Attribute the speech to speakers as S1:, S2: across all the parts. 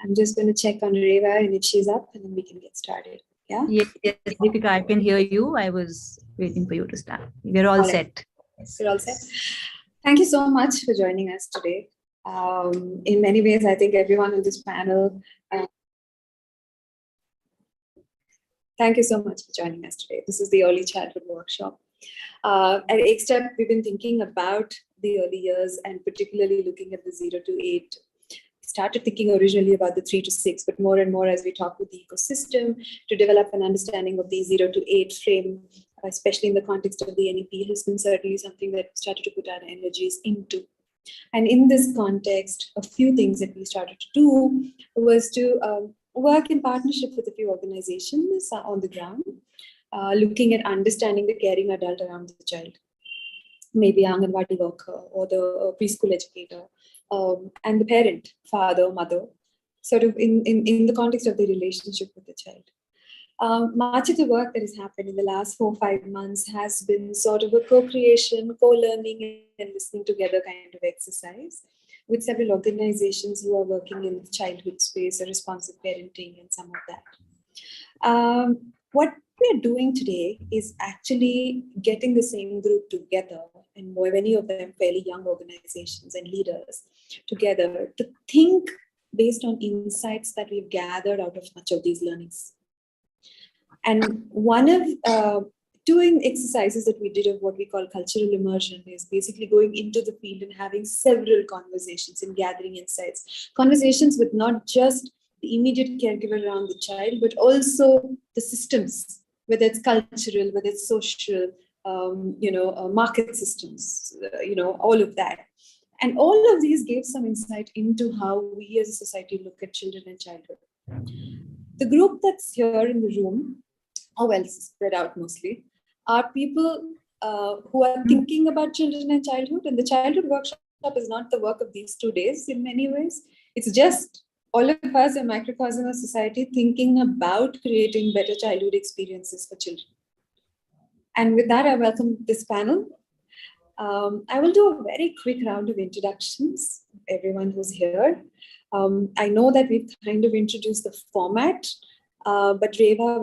S1: I'm just going to check on Reva, and if she's up, and then we can get started. Yeah?
S2: Yes, Deepika, I can hear you. I was waiting for you to start. We're all set.
S1: Yes, we're all set. Thank you so much for joining us today. In many ways, I think everyone on this panel, thank you so much for joining us today. This is the Early Childhood Workshop. At XSTEP, we've been thinking about the early years and particularly looking at the 0 to 8. Started thinking originally about the 3 to 6, but more and more as we talk with the ecosystem to develop an understanding of the 0 to 8 frame, especially in the context of the NEP, has been certainly something that we started to put our energies into. And in this context, a few things that we started to do was to work in partnership with a few organizations on the ground, looking at understanding the caring adult around the child, maybe an Anganwadi worker or the preschool educator, and the parent, father, mother, sort of in the context of the relationship with the child. Much of the work that has happened in the last 4 or 5 months has been sort of a co-creation, co-learning and listening together kind of exercise with several organizations who are working in the childhood space, responsive parenting and some of that. What we're doing today is actually getting the same group together, and many of them fairly young organizations and leaders together to think based on insights that we've gathered out of much of these learnings. And one of doing exercises that we did of what we call cultural immersion is basically going into the field and having several conversations and gathering insights. Conversations with not just the immediate caregiver around the child, but also the systems, whether it's cultural, whether it's social, market systems, all of that. And all of these gave some insight into how we as a society look at children and childhood. The group that's here in the room, spread out mostly, are people who are thinking about children and childhood. And the childhood workshop is not the work of these 2 days in many ways. It's just all of us, a microcosm of society, thinking about creating better childhood experiences for children. And with that, I welcome this panel. I will do a very quick round of introductions, everyone who's here. I know that we've kind of introduced the format, but Reva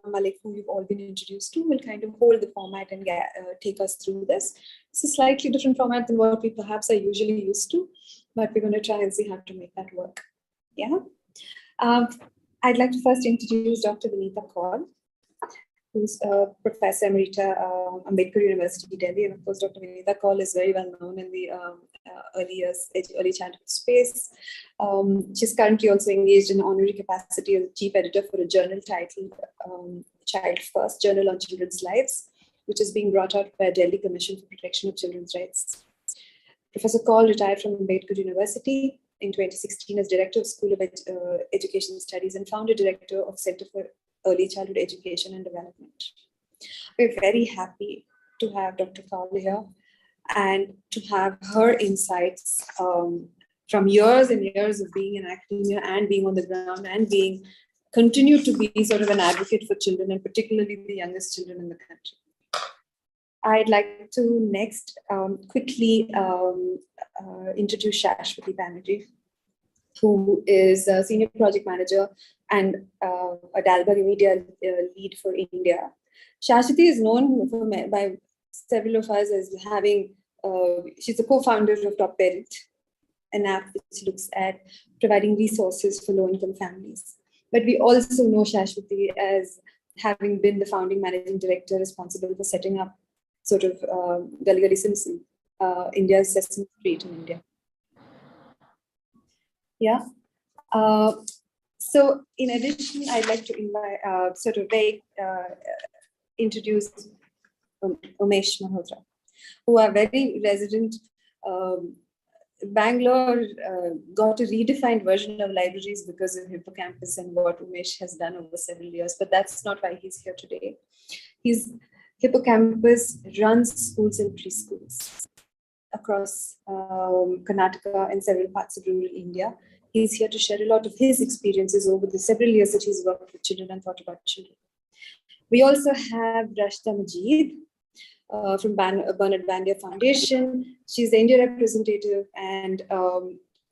S1: Malik, who you've all been introduced to, will kind of hold the format and take us through this. It's a slightly different format than what we perhaps are usually used to, but we're going to try and see how to make that work. Yeah. I'd like to first introduce Dr. Vinita Kaul, who's Professor Emerita, Ambedkar University, Delhi. And of course, Dr. Vinita Kaul is very well known in the early childhood space. She's currently also engaged in honorary capacity as chief editor for a journal titled Child First, Journal on Children's Lives, which is being brought out by a Delhi Commission for Protection of Children's Rights. Professor Kaul retired from Ambedkar University in 2016 as Director of School of Education Studies and founder director of Center for Early Childhood Education and Development. We're very happy to have Dr. Kaul here and to have her insights from years and years of being in academia and being on the ground and continue to be sort of an advocate for children and particularly the youngest children in the country. I'd like to next quickly introduce Shashwati Banerjee, who is a senior project manager and a Dalberg Media lead for India. Shashwati is known by several of us as having, she's the co-founder of Top Parent, an app which looks at providing resources for low-income families. But we also know Shashwati as having been the founding managing director responsible for setting up sort of Gully Gully Simpson, India's Sesame Street in India. Yeah. So in addition, I'd like to invite, introduce Umesh Malhotra, who are very resident. Bangalore got a redefined version of libraries because of Hippocampus and what Umesh has done over several years, but that's not why he's here today. Hippocampus runs schools and preschools across Karnataka and several parts of rural India. He's here to share a lot of his experiences over the several years that he's worked with children and thought about children. We also have Rashta Majid from Bernard Bandia Foundation. She's the India representative and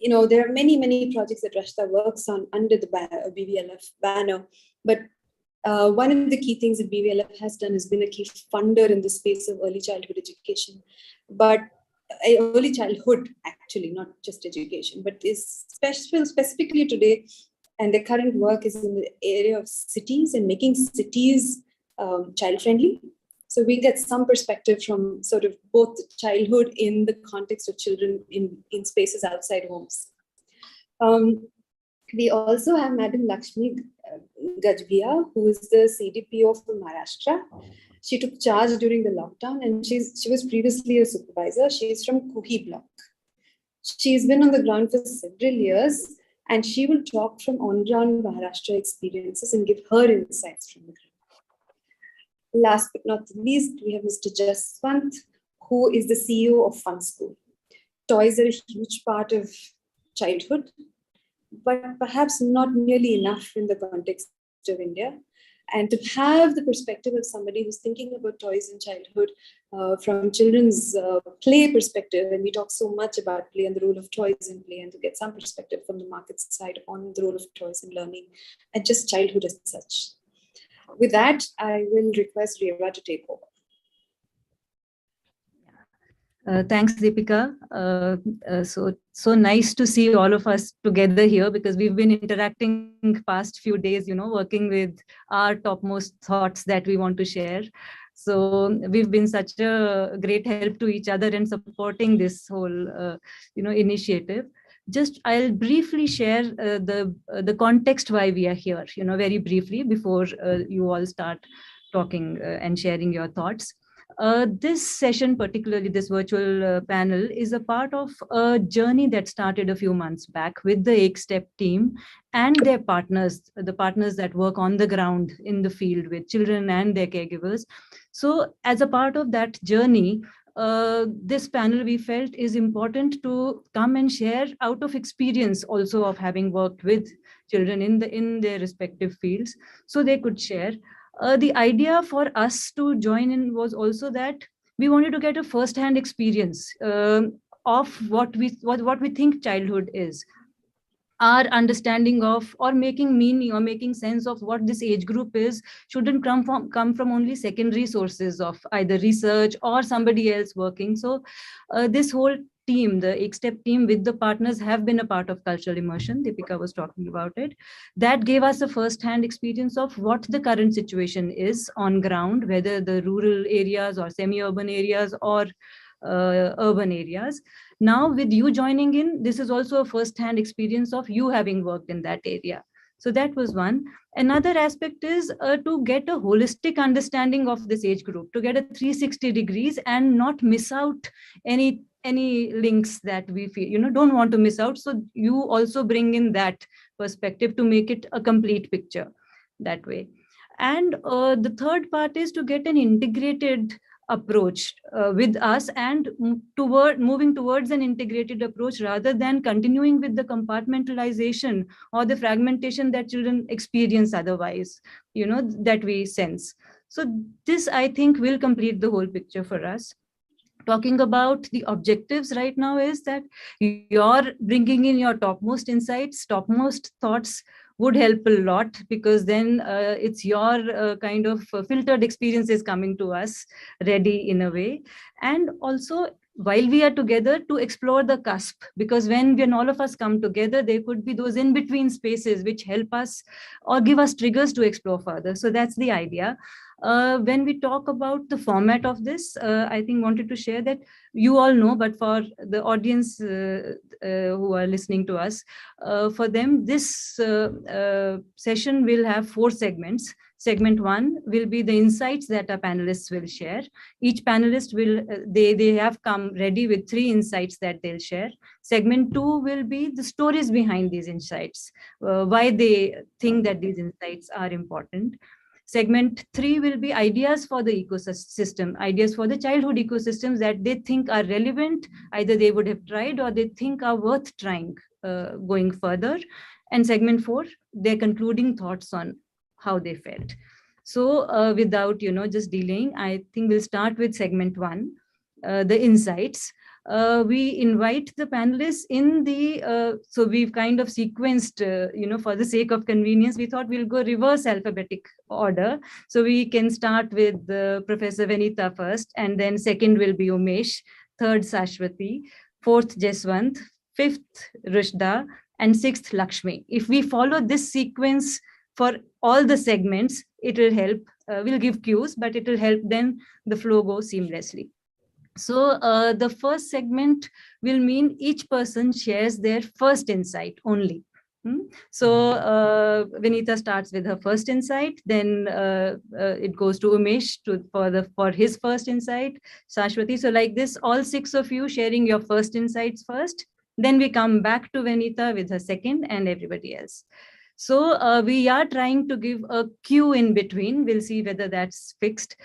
S1: there are many projects that Rashta works on under the BVLF banner, but one of the key things that BVLF has done is been a key funder in the space of early childhood education, but early childhood, actually, not just education, but is specifically today, and the current work is in the area of cities and making cities child-friendly. So we get some perspective from sort of both childhood in the context of children in spaces outside homes. We also have Madam Lakshmi Gajbia, who is the CDPO for Maharashtra. She took charge during the lockdown, and she was previously a supervisor. She is from Kuhi block. She's been on the ground for several years, and she will talk from on-ground Maharashtra experiences and give her insights from the ground. Last but not least, we have Mr. Jaswant, who is the CEO of Fun School. Toys are a huge part of childhood, but perhaps not nearly enough in the context of India. And to have the perspective of somebody who's thinking about toys in childhood from children's play perspective, and we talk so much about play and the role of toys in play, and to get some perspective from the market side on the role of toys in learning and just childhood as such. With that, I will request Reva to take over.
S2: Thanks, Deepika. So nice to see all of us together here, because we've been interacting past few days, working with our topmost thoughts that we want to share. So we've been such a great help to each other in supporting this whole, initiative. Just I'll briefly share the context why we are here, very briefly before you all start talking and sharing your thoughts. This session, particularly this virtual panel, is a part of a journey that started a few months back with the 8-Step team and their partners, the partners that work on the ground in the field with children and their caregivers. So as a part of that journey, this panel we felt is important to come and share out of experience also of having worked with children in their respective fields, so they could share. The idea for us to join in was also that we wanted to get a first-hand experience of what we think childhood is. Our understanding of, or making meaning or making sense of what this age group is, shouldn't come from only secondary sources of either research or somebody else working. So this whole team, the 8-Step team with the partners, have been a part of cultural immersion. Deepika was talking about it. That gave us a first-hand experience of what the current situation is on ground, whether the rural areas or semi-urban areas or urban areas. Now with you joining in, this is also a first-hand experience of you having worked in that area. So that was one. Another aspect is to get a holistic understanding of this age group, to get a 360 degrees and not miss out any links that we feel, don't want to miss out. So you also bring in that perspective to make it a complete picture that way. And the third part is to get an integrated approach with us and moving towards an integrated approach rather than continuing with the compartmentalization or the fragmentation that children experience otherwise, that we sense. So this, I think, will complete the whole picture for us. Talking about the objectives right now is that you're bringing in your topmost insights, topmost thoughts would help a lot, because then it's your kind of filtered experiences coming to us ready in a way. And also, while we are together, to explore the cusp, because when all of us come together, there could be those in-between spaces which help us or give us triggers to explore further. So that's the idea. When we talk about the format of this, I think wanted to share that you all know, but for the audience who are listening to us, for them, this session will have 4 segments. Segment 1 will be the insights that our panelists will share. Each panelist will, they have come ready with 3 insights that they'll share. Segment 2 will be the stories behind these insights, why they think that these insights are important. Segment 3 will be ideas for the ecosystem, ideas for the childhood ecosystems that they think are relevant, either they would have tried or they think are worth trying going further. And segment 4, their concluding thoughts on how they felt. So without just delaying, I think we'll start with segment 1, the insights. we invite the panelists in the, so we've kind of sequenced, for the sake of convenience, we thought we'll go reverse alphabetic order. So we can start with Professor Vanita first, and then second will be Umesh, third Sashwati, fourth Jeswant, fifth Rushda, and sixth Lakshmi. If we follow this sequence for all the segments, it will help. We'll give cues, but it will help then the flow go seamlessly. So the first segment will mean each person shares their first insight only. So Vinita starts with her first insight, then it goes to Umesh for his first insight, Sashwati. So like this, all six of you sharing your first insights first, then we come back to Vinita with her second, and everybody else. So we are trying to give a cue in between. We'll see whether that's fixed.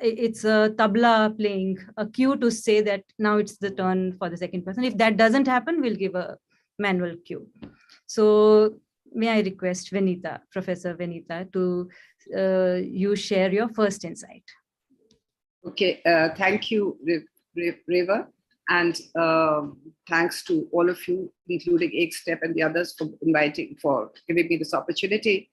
S2: It's a tabla playing a cue to say that now it's the turn for the second person. If that doesn't happen, we'll give a manual cue. So may I request Vinita, Professor Vinita, to you share your first insight.
S3: Okay, thank you, Reva, and thanks to all of you, including Ekstep and the others, for giving me this opportunity.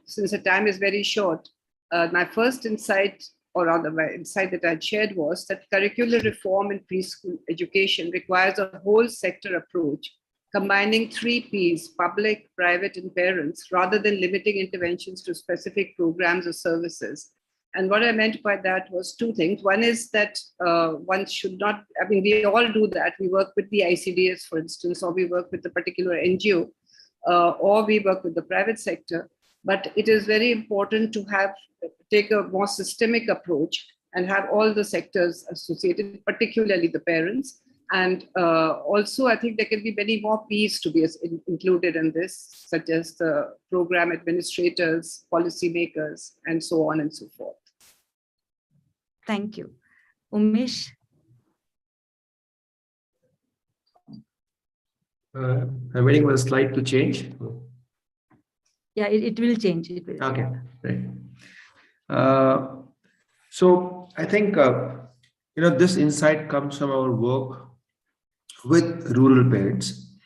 S3: Since the time is very short, my first insight, or rather my insight that I shared, was that curricular reform in preschool education requires a whole sector approach, combining 3 Ps, public, private, and parents, rather than limiting interventions to specific programs or services. And what I meant by that was 2 things. One is that one should not, we all do that. We work with the ICDS, for instance, or we work with a particular NGO, or we work with the private sector. But it is very important to take a more systemic approach and have all the sectors associated, particularly the parents. And also, I think there can be many more Ps to be included in this, such as the program administrators, policymakers, and so on and so forth.
S2: Thank you. Umesh?
S4: I'm waiting for the slide to change.
S2: Yeah, it will change. It will.
S4: Okay, great. So I think, this insight comes from our work with rural parents.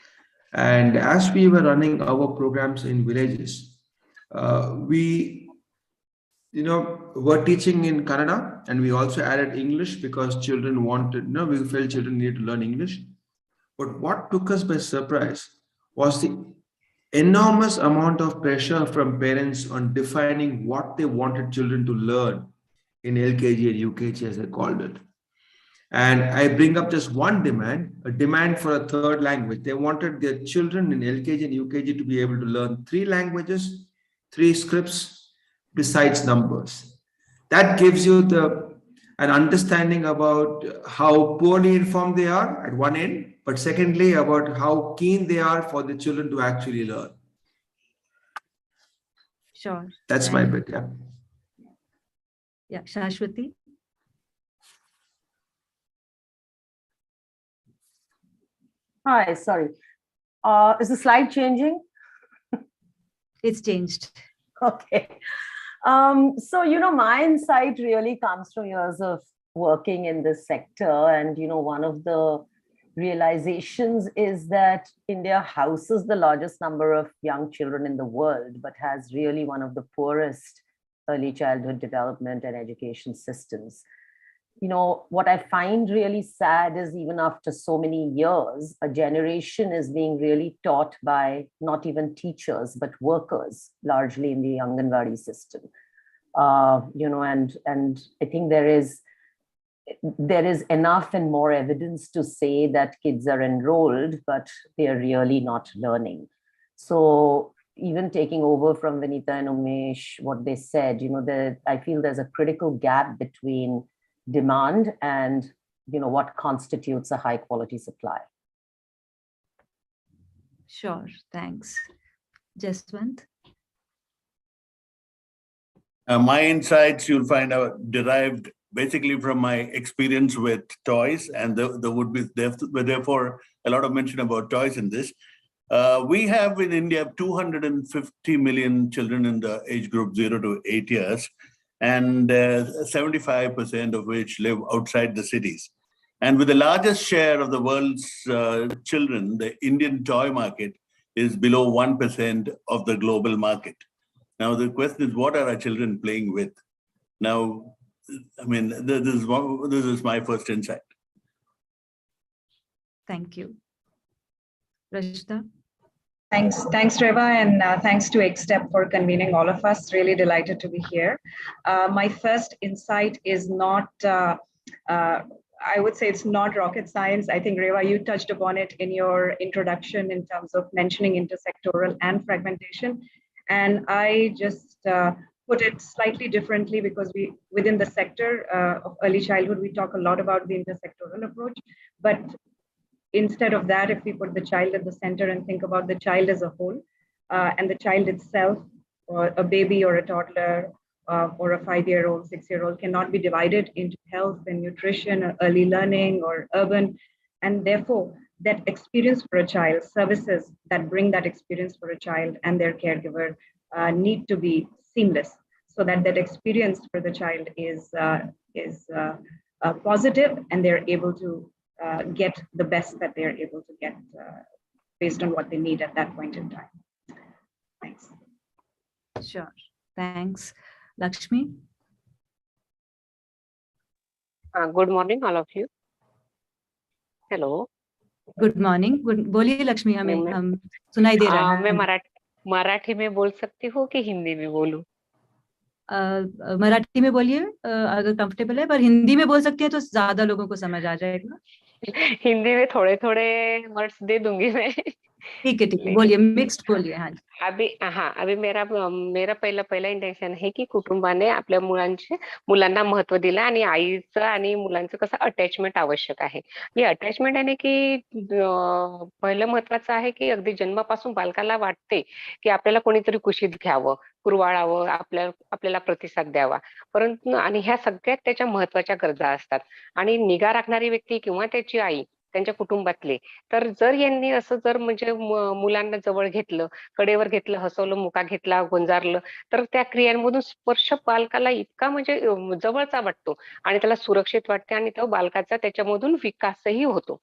S4: And as we were running our programs in villages, we were teaching in Kannada, and we also added English because children wanted, we felt children needed to learn English. But what took us by surprise was the enormous amount of pressure from parents on defining what they wanted children to learn in LKG and UKG, as I called it. And I bring up just one demand, a demand for a third language. They wanted their children in LKG and UKG to be able to learn 3 languages, 3 scripts, besides numbers. That gives you an understanding about how poorly informed they are at one end, but secondly, about how keen they are for the children to actually learn.
S2: Sure.
S4: That's my bit, yeah.
S2: Yeah, Shashwati?
S5: Hi, sorry. Is the slide changing?
S2: It's changed.
S5: Okay. So, my insight really comes from years of working in this sector. And, one of the realizations is that India houses the largest number of young children in the world, but has really one of the poorest early childhood development and education systems. What I find really sad is even after so many years, a generation is being really taught by not even teachers, but workers, largely in the Anganwadi system. And I think there is enough and more evidence to say that kids are enrolled, but they're really not learning. So even taking over from Vinita and Umesh, what they said, I feel there's a critical gap between demand and what constitutes a high quality supply.
S2: Sure, thanks. Jaswant?
S6: My insights you'll find out derived basically from my experience with toys, and there would be therefore a lot of mention about toys in this. We have in India 250 million children in the age group 0 to 8 years, and 75% of which live outside the cities. And with the largest share of the world's children, the Indian toy market is below 1% of the global market. Now, the question is, what are our children playing with? Now, I mean, this is my first insight.
S2: Thank you. Rashida?
S7: Thanks, Reva, and thanks to XSTEP for convening all of us. Really delighted to be here. My first insight is not, I would say it's not rocket science. I think, Reva, you touched upon it in your introduction in terms of mentioning intersectoral and fragmentation. And I just put it slightly differently because within the sector of early childhood, we talk a lot about the intersectoral approach, but instead of that, if we put the child at the center and think about the child as a whole, and the child itself, or a baby or a toddler, or a 5-year-old, 6-year-old cannot be divided into health and nutrition, or early learning, or urban. And therefore, that experience for a child, services that bring that experience for a child and their caregiver need to be seamless, so that that experience for the child is positive, and they're able to get the best that they're able to get based on what they need at that point in time. Thanks.
S2: Sure. Thanks. Lakshmi?
S8: Good morning, all of you. Hello.
S2: Good morning. बोलिए लक्ष्मी, हमें हम सुनाई दे रहा है.
S8: मैं मराठी में बोल सकती हूँ कि हिंदी में बोलूं?
S2: मराठी में बोलिए अगर कंफर्टेबल है, पर हिंदी में बोल सकते हैं तो ज्यादा लोगों को समझ आ जाएगा.
S8: हिंदी में थोड़े थोड़े वर्ड्स दे दूंगी मैं.
S2: ठीक है, बोलिए, मिक्स्ड बोलिए. हाँ,
S8: अभी मेरा पहिला इंटेन्शन आहे की कुटुंबाने आपल्या मुलांना महत्व दिलं आणि आईचं आणि मुलांचं कसं अटॅचमेंट आवश्यक आहे. हे अटॅचमेंट आहे की पहिलं महत्वाचं आहे की अगदी जन्मापासून बालकाला वाटते की आपल्याला कोणीतरी कुशीत घ्यावं, कुरवाळावं, आपल्याला प्रतिसाद द्यावा. परंतु आणि ह्या सगळ्यात त्याच्या महत्वाच्या गरजा असतात. आणि निगा राखणारी व्यक्ती किंवा त्याची आई, त्यांच्या कुटुंबातले, तर जर यांनी असं जर म्हणजे मुलांना जवळ घेतलं, कडेवर घेतलं, हसवलं, मुका घेतला, गोंजारलं, तर त्या क्रियांमधून स्पर्श बालकाला इतका म्हणजे जवळचा वाटतो आणि त्याला सुरक्षित वाटते आणि तो बालकाचा त्याच्यामधून विकासही होतो.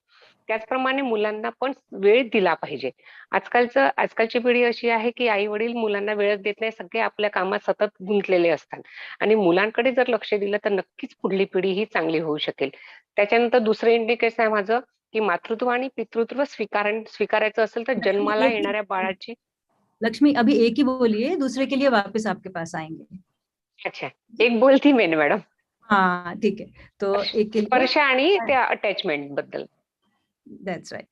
S8: त्याचप्रमाणे मुलांना पण वेळ दिला पाहिजे. आजकालची पिढी अशी आहे की आई वडील मुलांना वेळच देत नाही, सगळे आपल्या कामात सतत गुंतलेले असतात. आणि मुलांकडे जर लक्ष दिलं तर नक्कीच पुढली पिढी ही चांगली होऊ शकेल. त्याच्यानंतर दुसरं इंडिकेशन आहे माझं की मातृत्व आणि पितृत्व स्वीकारायचं असेल तर जन्माला येणाऱ्या बाळाची.
S2: लक्ष्मी, अभी एक ही बोलिए, दूसरे के लिए वापस आपके पास आएंगे.
S8: अच्छा, एक बोलती मैंने मॅडम.
S2: हाँ, ठीक है. तो एक के लिए
S8: स्पर्श आणि त्या अटॅचमेंट बद्दल.
S2: That's right.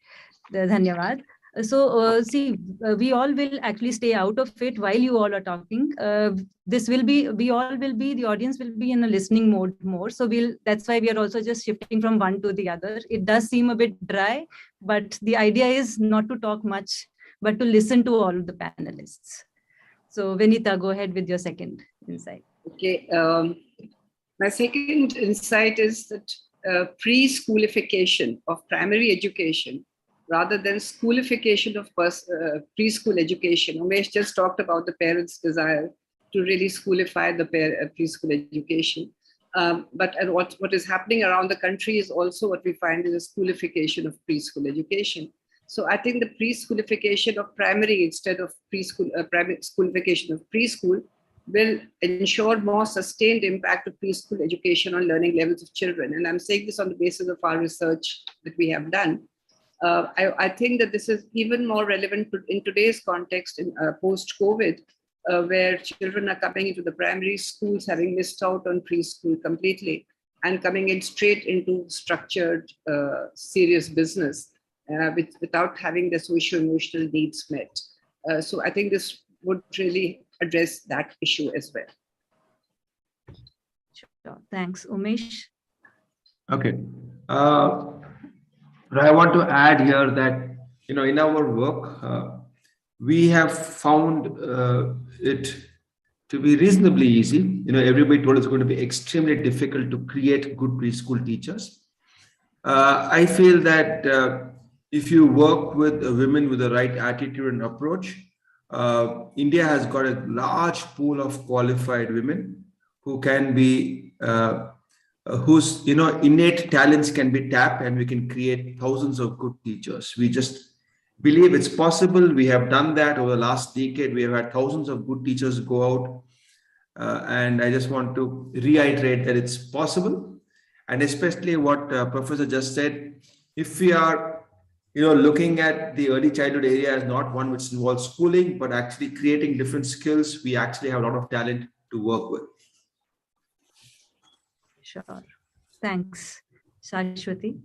S2: धन्यवाद. So see, we all will actually stay out of it while you all are talking. The audience will be in a listening mode more. So that's why we are also just shifting from one to the other. It does seem a bit dry, but the idea is not to talk much, but to listen to all of the panelists. So Vinita, go ahead with your second insight.
S3: Okay. My second insight is that pre-schoolification of primary education rather than schoolification of preschool education. Umesh just talked about the parents' desire to really schoolify the preschool education. But what is happening around the country is also what we find is a schoolification of preschool education. So I think the pre-schoolification of primary instead of primary schoolification of preschool will ensure more sustained impact of preschool education on learning levels of children. And I'm saying this on the basis of our research that we have done. I think that this is even more relevant in today's context in post-COVID, where children are coming into the primary schools having missed out on preschool completely and coming in straight into structured, serious business without having their socio-emotional needs met. So I think this would really address that issue as well.
S2: Sure. Thanks. Umesh?
S4: Okay. I want to add here that, in our work, we have found it to be reasonably easy. Everybody told us it's going to be extremely difficult to create good preschool teachers. I feel that if you work with women with the right attitude and approach, India has got a large pool of qualified women who can be whose innate talents can be tapped, and we can create thousands of good teachers. We just believe it's possible. We have done that over the last decade. We have had thousands of good teachers go out, and I just want to reiterate that it's possible. And especially what Professor just said, if we are looking at the early childhood area as not one which involves schooling, but actually creating different skills, we actually have a lot of talent to work with.
S2: Sure. Thanks. Saraswati.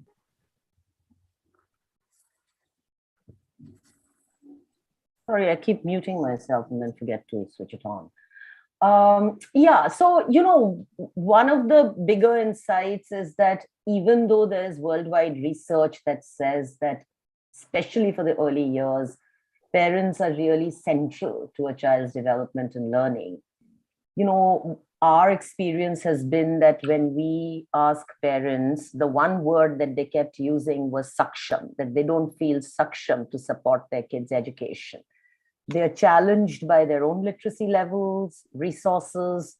S5: Sorry, I keep muting myself and then forget to switch it on. Yeah, so, one of the bigger insights is that even though there's worldwide research that says that, especially for the early years, parents are really central to a child's development and learning. Our experience has been that when we ask parents, the one word that they kept using was saksham, that they don't feel saksham to support their kids' education. They're challenged by their own literacy levels, resources.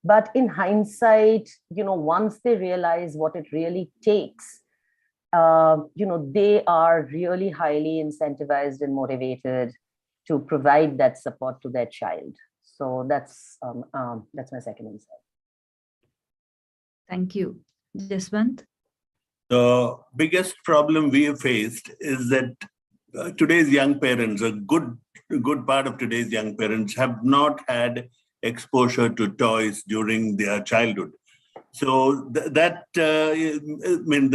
S5: But in hindsight, once they realize what it really takes, they are really highly incentivized and motivated to provide that support to their child. So that's my second insight.
S2: Thank you. Jaswant?
S6: The biggest problem we have faced is that today's young parents, a good part of today's young parents, have not had exposure to toys during their childhood. So the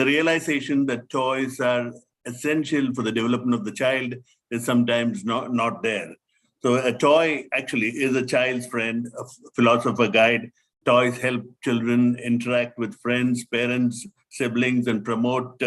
S6: realization that toys are essential for the development of the child is sometimes not there. So a toy actually is a child's friend, a philosopher guide. Toys help children interact with friends, parents, siblings, and promote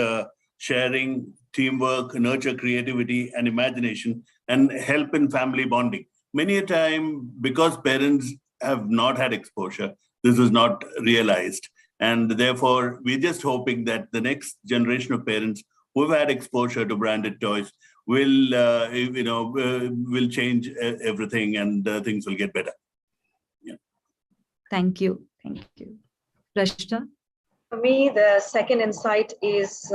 S6: sharing, teamwork, nurture creativity and imagination, and help in family bonding. Many a time, because parents have not had exposure, this is not realized. And therefore, we're just hoping that the next generation of parents who have had exposure to branded toys will change everything, and things will get better. Yeah.
S2: Thank you. Thank you. Rashta?
S7: For me, the second insight is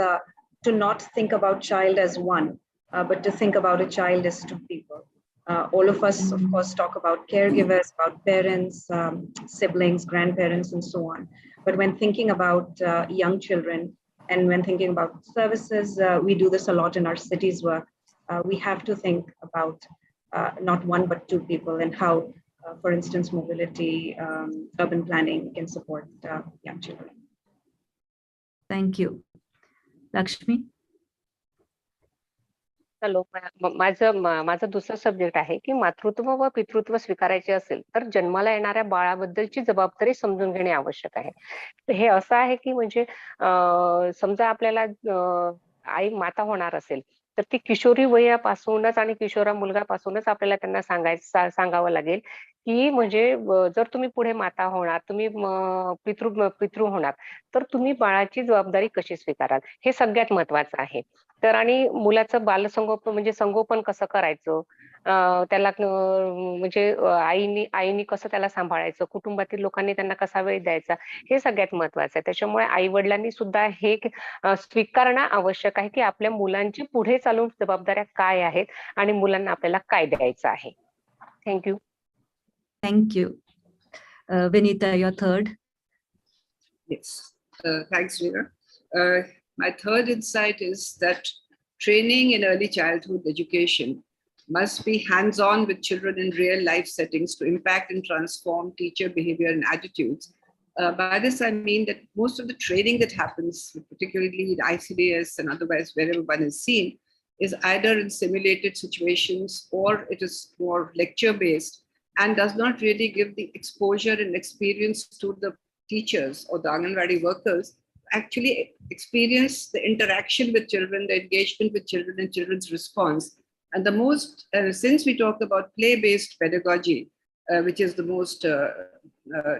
S7: to not think about child as one, but to think about a child as two people. All of us, of course, talk about caregivers, about parents, siblings, grandparents, and so on. But when thinking about young children and when thinking about services, we do this a lot in our cities work. We have to think about not one, but two people, and how, for instance, mobility, urban planning can support young children.
S2: Thank you. Lakshmi?
S8: Hello, माझं दुसरं subject आहे की मातृत्व व पितृत्व स्वीकारायचे असेल तर जन्माला येणाऱ्या बाळाबद्दलची जबाबदारी समजून घेणे आवश्यक आहे. हे असं आहे की म्हणजे समजा आपल्याला आई माता होणार असेल तर ती किशोरी वयापासूनच आणि किशोरा मुलगापासूनच आपल्याला त्यांना सांगावं लागेल की म्हणजे जर तुम्ही पुढे माता होणार, तुम्ही पितृ होणार, तर तुम्ही बाळाची जबाबदारी कशी स्वीकाराल हे सगळ्यात महत्वाचं आहे. तर आणि मुलाचं बालसंगोपन म्हणजे संगोपन कसं करायचं, त्याला म्हणजे आईनी कसं त्याला सांभाळायचं, कुटुंबातील लोकांनी त्यांना कसा वेळ द्यायचा, हे सगळ्यात महत्वाचं आहे. त्याच्यामुळे आई वडिलांनी सुद्धा हे स्वीकारणं आवश्यक आहे की आपल्या मुलांची पुढे चालून जबाबदाऱ्या काय आहेत आणि मुलांना आपल्याला काय द्यायचं आहे. Thank you.
S2: Thank you. Vinita, your third.
S3: Yes, thanks, Veera. My third insight is that training in early childhood education must be hands-on with children in real life settings to impact and transform teacher behavior and attitudes. By this, I mean that most of the training that happens, particularly in ICDS and otherwise wherever one is seen, is either in simulated situations or it is more lecture-based and does not really give the exposure and experience to the teachers or the Anganwadi workers actually experience the interaction with children, the engagement with children and children's response. And the most, since we talk about play-based pedagogy, which is the most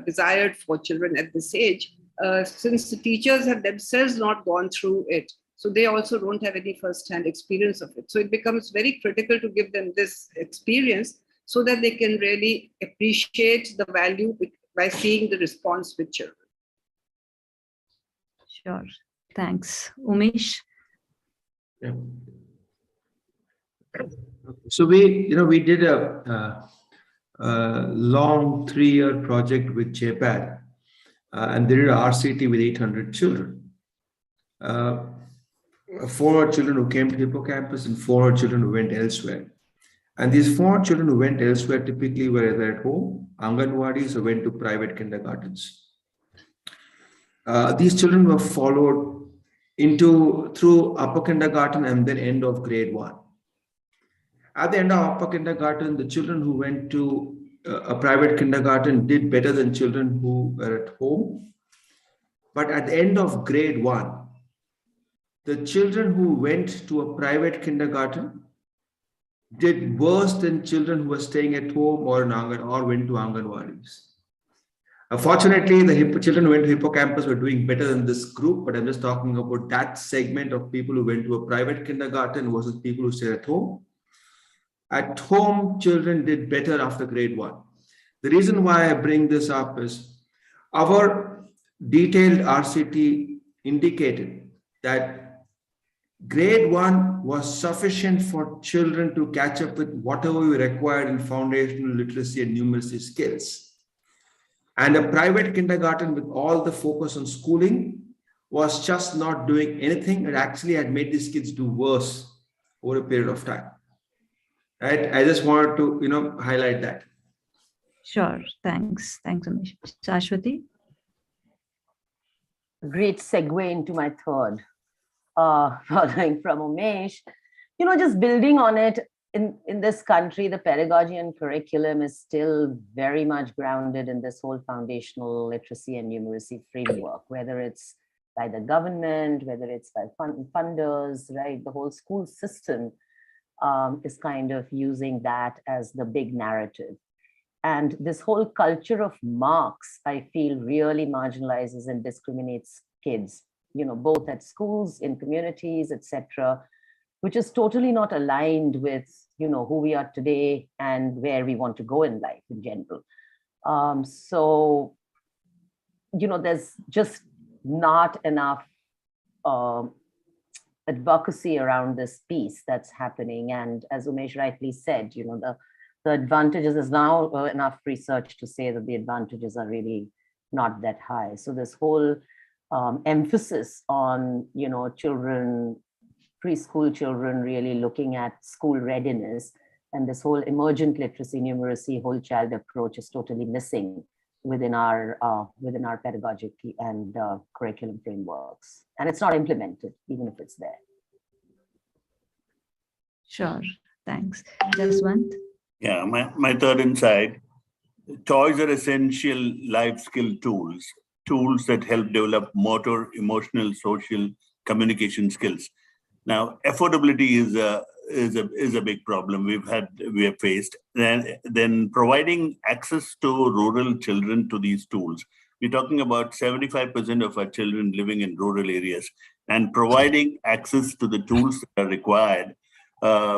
S3: desired for children at this age, since the teachers have themselves not gone through it, so they also don't have any first-hand experience of it. So it becomes very critical to give them this experience so that they can really appreciate the value by seeing the response with children.
S2: Sure. Thanks. Umesh?
S4: Yeah. So we did a long 3-year project with JPAD, and they did a RCT with 800 children. 400 children who came to Hippocampus and 400 children who went elsewhere. And these 400 children who went elsewhere typically were either at home, Anganwadis, or went to private kindergartens. These children were followed through upper kindergarten and then end of grade 1. At the end of upper kindergarten, the children who went to a private kindergarten did better than children who were at home. But at the end of grade 1, the children who went to a private kindergarten did worse than children who were staying at home or went to Anganwadis. Fortunately, the children who went to Hippocampus were doing better than this group, but I'm just talking about that segment of people who went to a private kindergarten versus people who stayed at home. At home, children did better after grade 1. The reason why I bring this up is our detailed RCT indicated that grade 1 was sufficient for children to catch up with whatever we required in foundational literacy and numeracy skills. And a private kindergarten with all the focus on schooling was just not doing anything. It actually had made these kids do worse over a period of time. Right? I just wanted to, highlight that.
S2: Sure. Thanks. Thanks, Umesh. Shashwati?
S5: Great segue into my third, following from Umesh. Just building on it, in this country, the pedagogy and curriculum is still very much grounded in this whole foundational literacy and numeracy framework, whether it's by the government, whether it's by funders, right? The whole school system is kind of using that as the big narrative. And this whole culture of marks, I feel, really marginalizes and discriminates kids, both at schools, in communities, etc., which is totally not aligned with, who we are today and where we want to go in life in general. So, there's just not enough advocacy around this piece that's happening. And as Umesh rightly said, the advantages, is now enough research to say that the advantages are really not that high. So this whole emphasis on, children, preschool children really looking at school readiness, and this whole emergent literacy, numeracy, whole child approach is totally missing within our pedagogic and curriculum frameworks. And it's not implemented, even if it's there.
S2: Sure. Thanks. Jaswant?
S6: Yeah, my third insight, toys are essential life skill tools that help develop motor, emotional, social, communication skills. Now, affordability is a big problem we have faced. Then providing access to rural children to these tools. We're talking about 75% of our children living in rural areas, and providing access to the tools that are required. That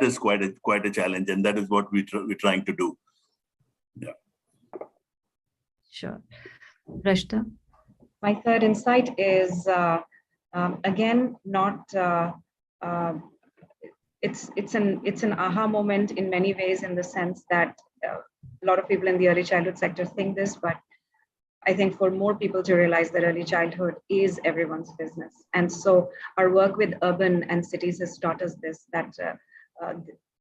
S6: is quite a challenge, and that is what we're trying to do. Yeah.
S2: Sure. Rashta?
S7: My third insight is again not. It's an aha moment in many ways, in the sense that a lot of people in the early childhood sector think this, but I think for more people to realize that early childhood is everyone's business. And so our work with urban and cities has taught us this, that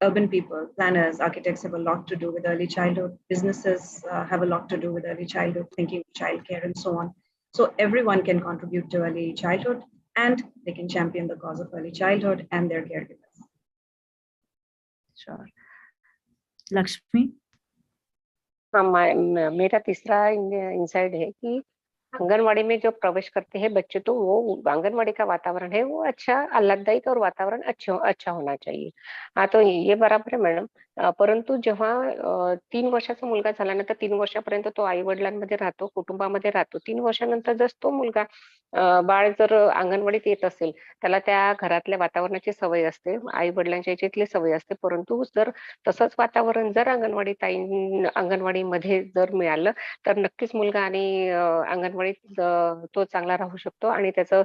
S7: urban people, planners, architects have a lot to do with early childhood. Businesses have a lot to do with early childhood, thinking of childcare and so on. So everyone can contribute to early childhood, and they can champion the cause of early childhood and their caregivers.
S2: Sure. Lakshmi?
S8: मेरा तीसरा inside है कि आंगनवाड़ी में जो प्रवेश करते हैं बच्चे, तो वो आंगनवाड़ी का वातावरण है वो अच्छा, आह्लाददायक और वातावरण अच्छा होना चाहिए. हाँ, तो ये बराबर है मॅडम. परंतु जेव्हा 3 वर्षाचा मुलगा झाल्यानंतर 3 वर्षापर्यंत तो आई वडिलांमध्ये राहतो, कुटुंबामध्ये राहतो. 3 वर्षानंतर जर तो मुलगा बाळ जर अंगणवाडीत येत असेल, त्याला त्या घरातल्या वातावरणाची सवय असते, आई वडिलांच्या याच्यातली सवय असते. परंतु जर तसंच वातावरण जर अंगणवाडीमध्ये जर मिळालं, तर नक्कीच मुलगा आणि अंगणवाडीत तो चांगला राहू शकतो आणि त्याचं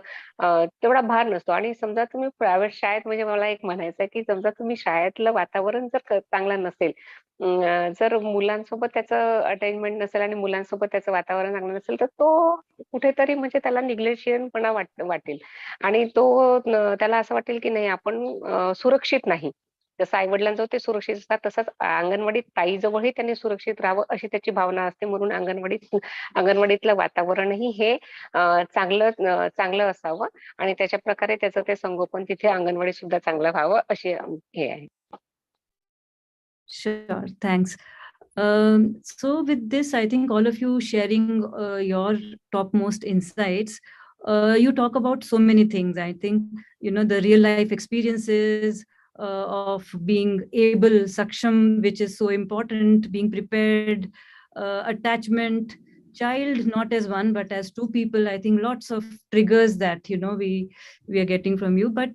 S8: तेवढा भार नसतो. आणि समजा तुम्ही प्रायव्हेट शाळेत, म्हणजे मला एक म्हणायचं आहे, की समजा तुम्ही शाळेतलं वातावरण जर चांगलं नसेल, जर मुलांसोबत त्याचं अटॅचमेंट नसेल आणि मुलांसोबत त्याचं वातावरण चांगलं नसेल, तर तो कुठेतरी म्हणजे त्याला निग्लेक्शियसपणा वाटेल आणि त्याला असं वाटेल की नाही, आपण सुरक्षित नाही. जसं आई वडिलांजवळ ते सुरक्षित असतात, तसंच अंगणवाडीत ताईजवळही त्यांनी सुरक्षित राहावं अशी त्याची भावना असते. म्हणून अंगणवाडीतलं वातावरणही हे चांगलं असावं आणि त्याच्या प्रकारे त्याचं ते संगोपन तिथे अंगणवाडीत सुद्धा चांगलं व्हावं अशी हे आहे.
S2: Sure, thanks. So with this, I think all of you sharing your topmost insights, you talk about so many things. I think, the real life experiences of being able, saksham, which is so important, being prepared, attachment, child, not as one, but as two people. I think lots of triggers that, we are getting from you. But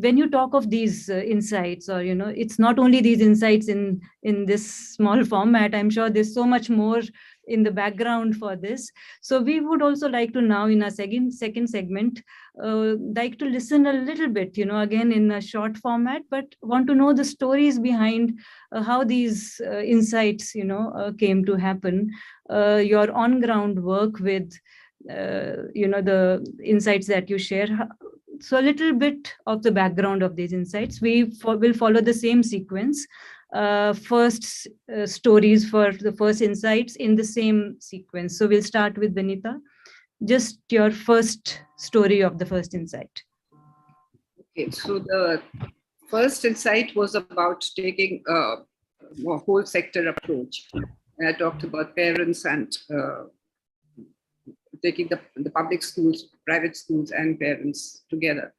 S2: when you talk of these insights, or it's not only these insights in this small format, I'm sure there's so much more in the background for this. So we would also like to now, in our second segment, like to listen a little bit, again in a short format, but want to know the stories behind how these insights came to happen, your on ground work with the insights that you share. So a little bit of the background of these insights. We will follow the same sequence. First stories for the first insights in the same sequence. So we'll start with Benita. Just your first story of the first insight.
S3: Okay, so the first insight was about taking a whole sector approach. And I talked about parents and taking the public schools, private schools, and parents together,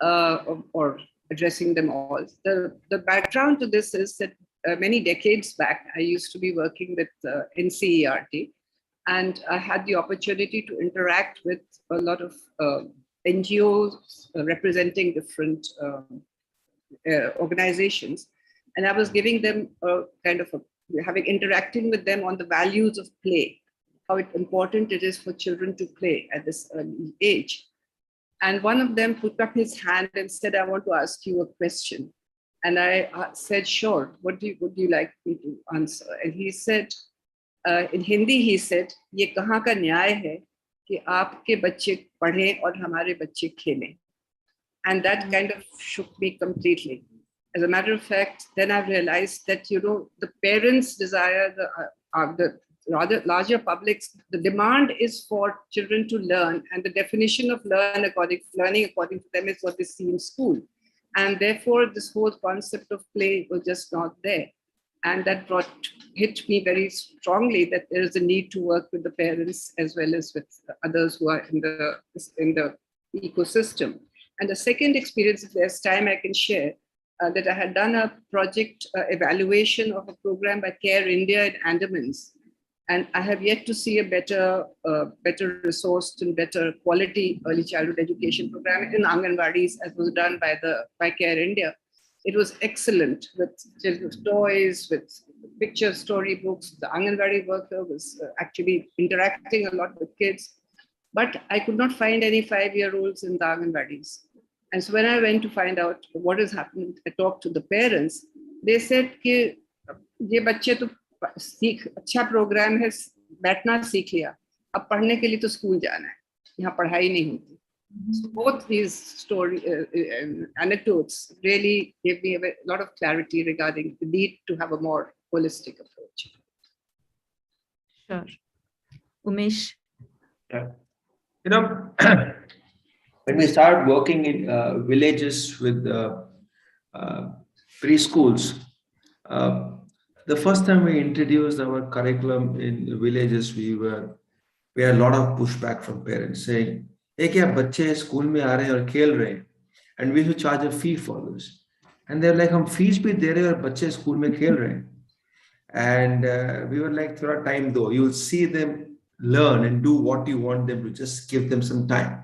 S3: or addressing them all. The background to this is that many decades back, I used to be working with NCERT, and I had the opportunity to interact with a lot of NGOs representing different organizations. And I was giving them interacting with them on the values of play, how important it is for children to play at this early age. And one of them put up his hand and said, I want to ask you a question. And I said, sure, what would you like me to answer? And he said, in Hindi, he said, ये कहाँ का न्याय है कि आपके बच्चे पढ़ें और हमारे बच्चे खेलें? And that kind of shook me completely. As a matter of fact, then I realized that, the parents' desire, the rather larger publics, the demand is for children to learn, and the definition of learning according to them is what they see in school. And therefore, this whole concept of play was just not there. And that hit me very strongly that there is a need to work with the parents as well as with others who are in the ecosystem. And the second experience, if there's time I can share, that I had done a project evaluation of a program by Care India in Andamans. And I have yet to see a better resourced and better quality early childhood education program in Anganwadis as was done by Care India. It was excellent with toys, with picture storybooks. The Anganwadi worker was actually interacting a lot with kids. But I could not find any 5-year-olds in the Anganwadis. And so when I went to find out what has happened, I talked to the parents. They said कि ये बच्चे तो अच्छा programme है, बैठना सीख लिया, अब पढ़ने के लिए तो स्कूल जाना है, यहाँ पढ़ाई नहीं होती. So both these anecdotes really gave me a lot of clarity regarding the need to have a more holistic approach.
S2: Sure. Umesh?
S4: Yeah. When we start working in villages with preschools, the first time we introduced our curriculum in villages, we had a lot of pushback from parents saying, hey, क्या बच्चे school में आ रहे हैं और खेल रहे हैं, and we should charge a fee for this. And they're like, हम fees भी दे रहे हैं और बच्चे स्कूल में खेल रहे हैं. And we were like, थोड़ा time दो, you'll see them learn and do what you want them to. Just give them some time.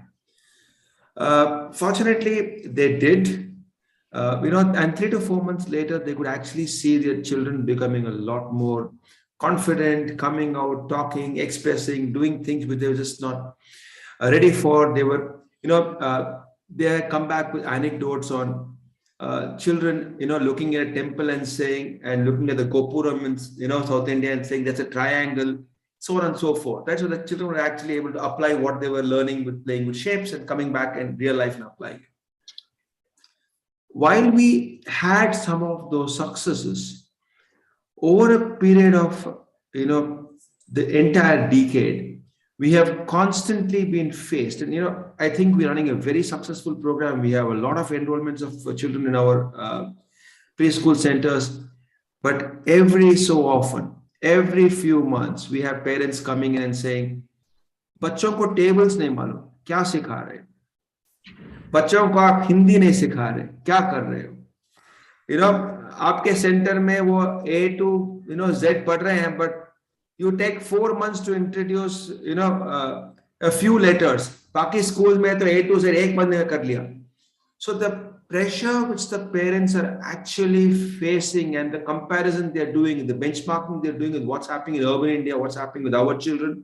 S4: Fortunately, they did. And 3 to 4 months later, they could actually see their children becoming a lot more confident, coming out, talking, expressing, doing things which they were just not ready for. They were, they had come back with anecdotes on children, looking at a temple and saying, and looking at the Gopuram in, South India and saying that's a triangle, so on and so forth. That's what the children were actually able to apply what they were learning with playing with shapes and coming back in real life and applying it. While we had some of those successes over a period of, the entire decade, we have constantly been faced. And, I think we're running a very successful program. We have a lot of enrollments of children in our preschool centers. But every so often, every few months, we have parents coming in and saying, बच्चों को tables नहीं मालूम, क्या सिखा रहे? बच्चों को आप हिंदी नहीं सिखा रहे, क्या कर रहे हो? आपके सेंटर में वो A to Z पढ़ रहे हैं, but you take 4 months to introduce a few letters. बाकी स्कूल में तो A to Z एक बंदे ने कर लिया. So the pressure which the parents are actually facing and the comparison they're doing, the benchmarking they're doing with what's happening in urban India, what's happening with our children,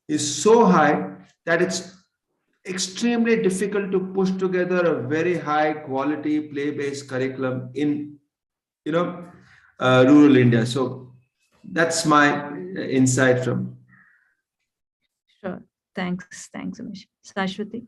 S4: is so high that it's extremely difficult to push together a very high quality play-based curriculum in rural India. So that's my insight from.
S2: Sure. Thanks, Amish. Sashwati.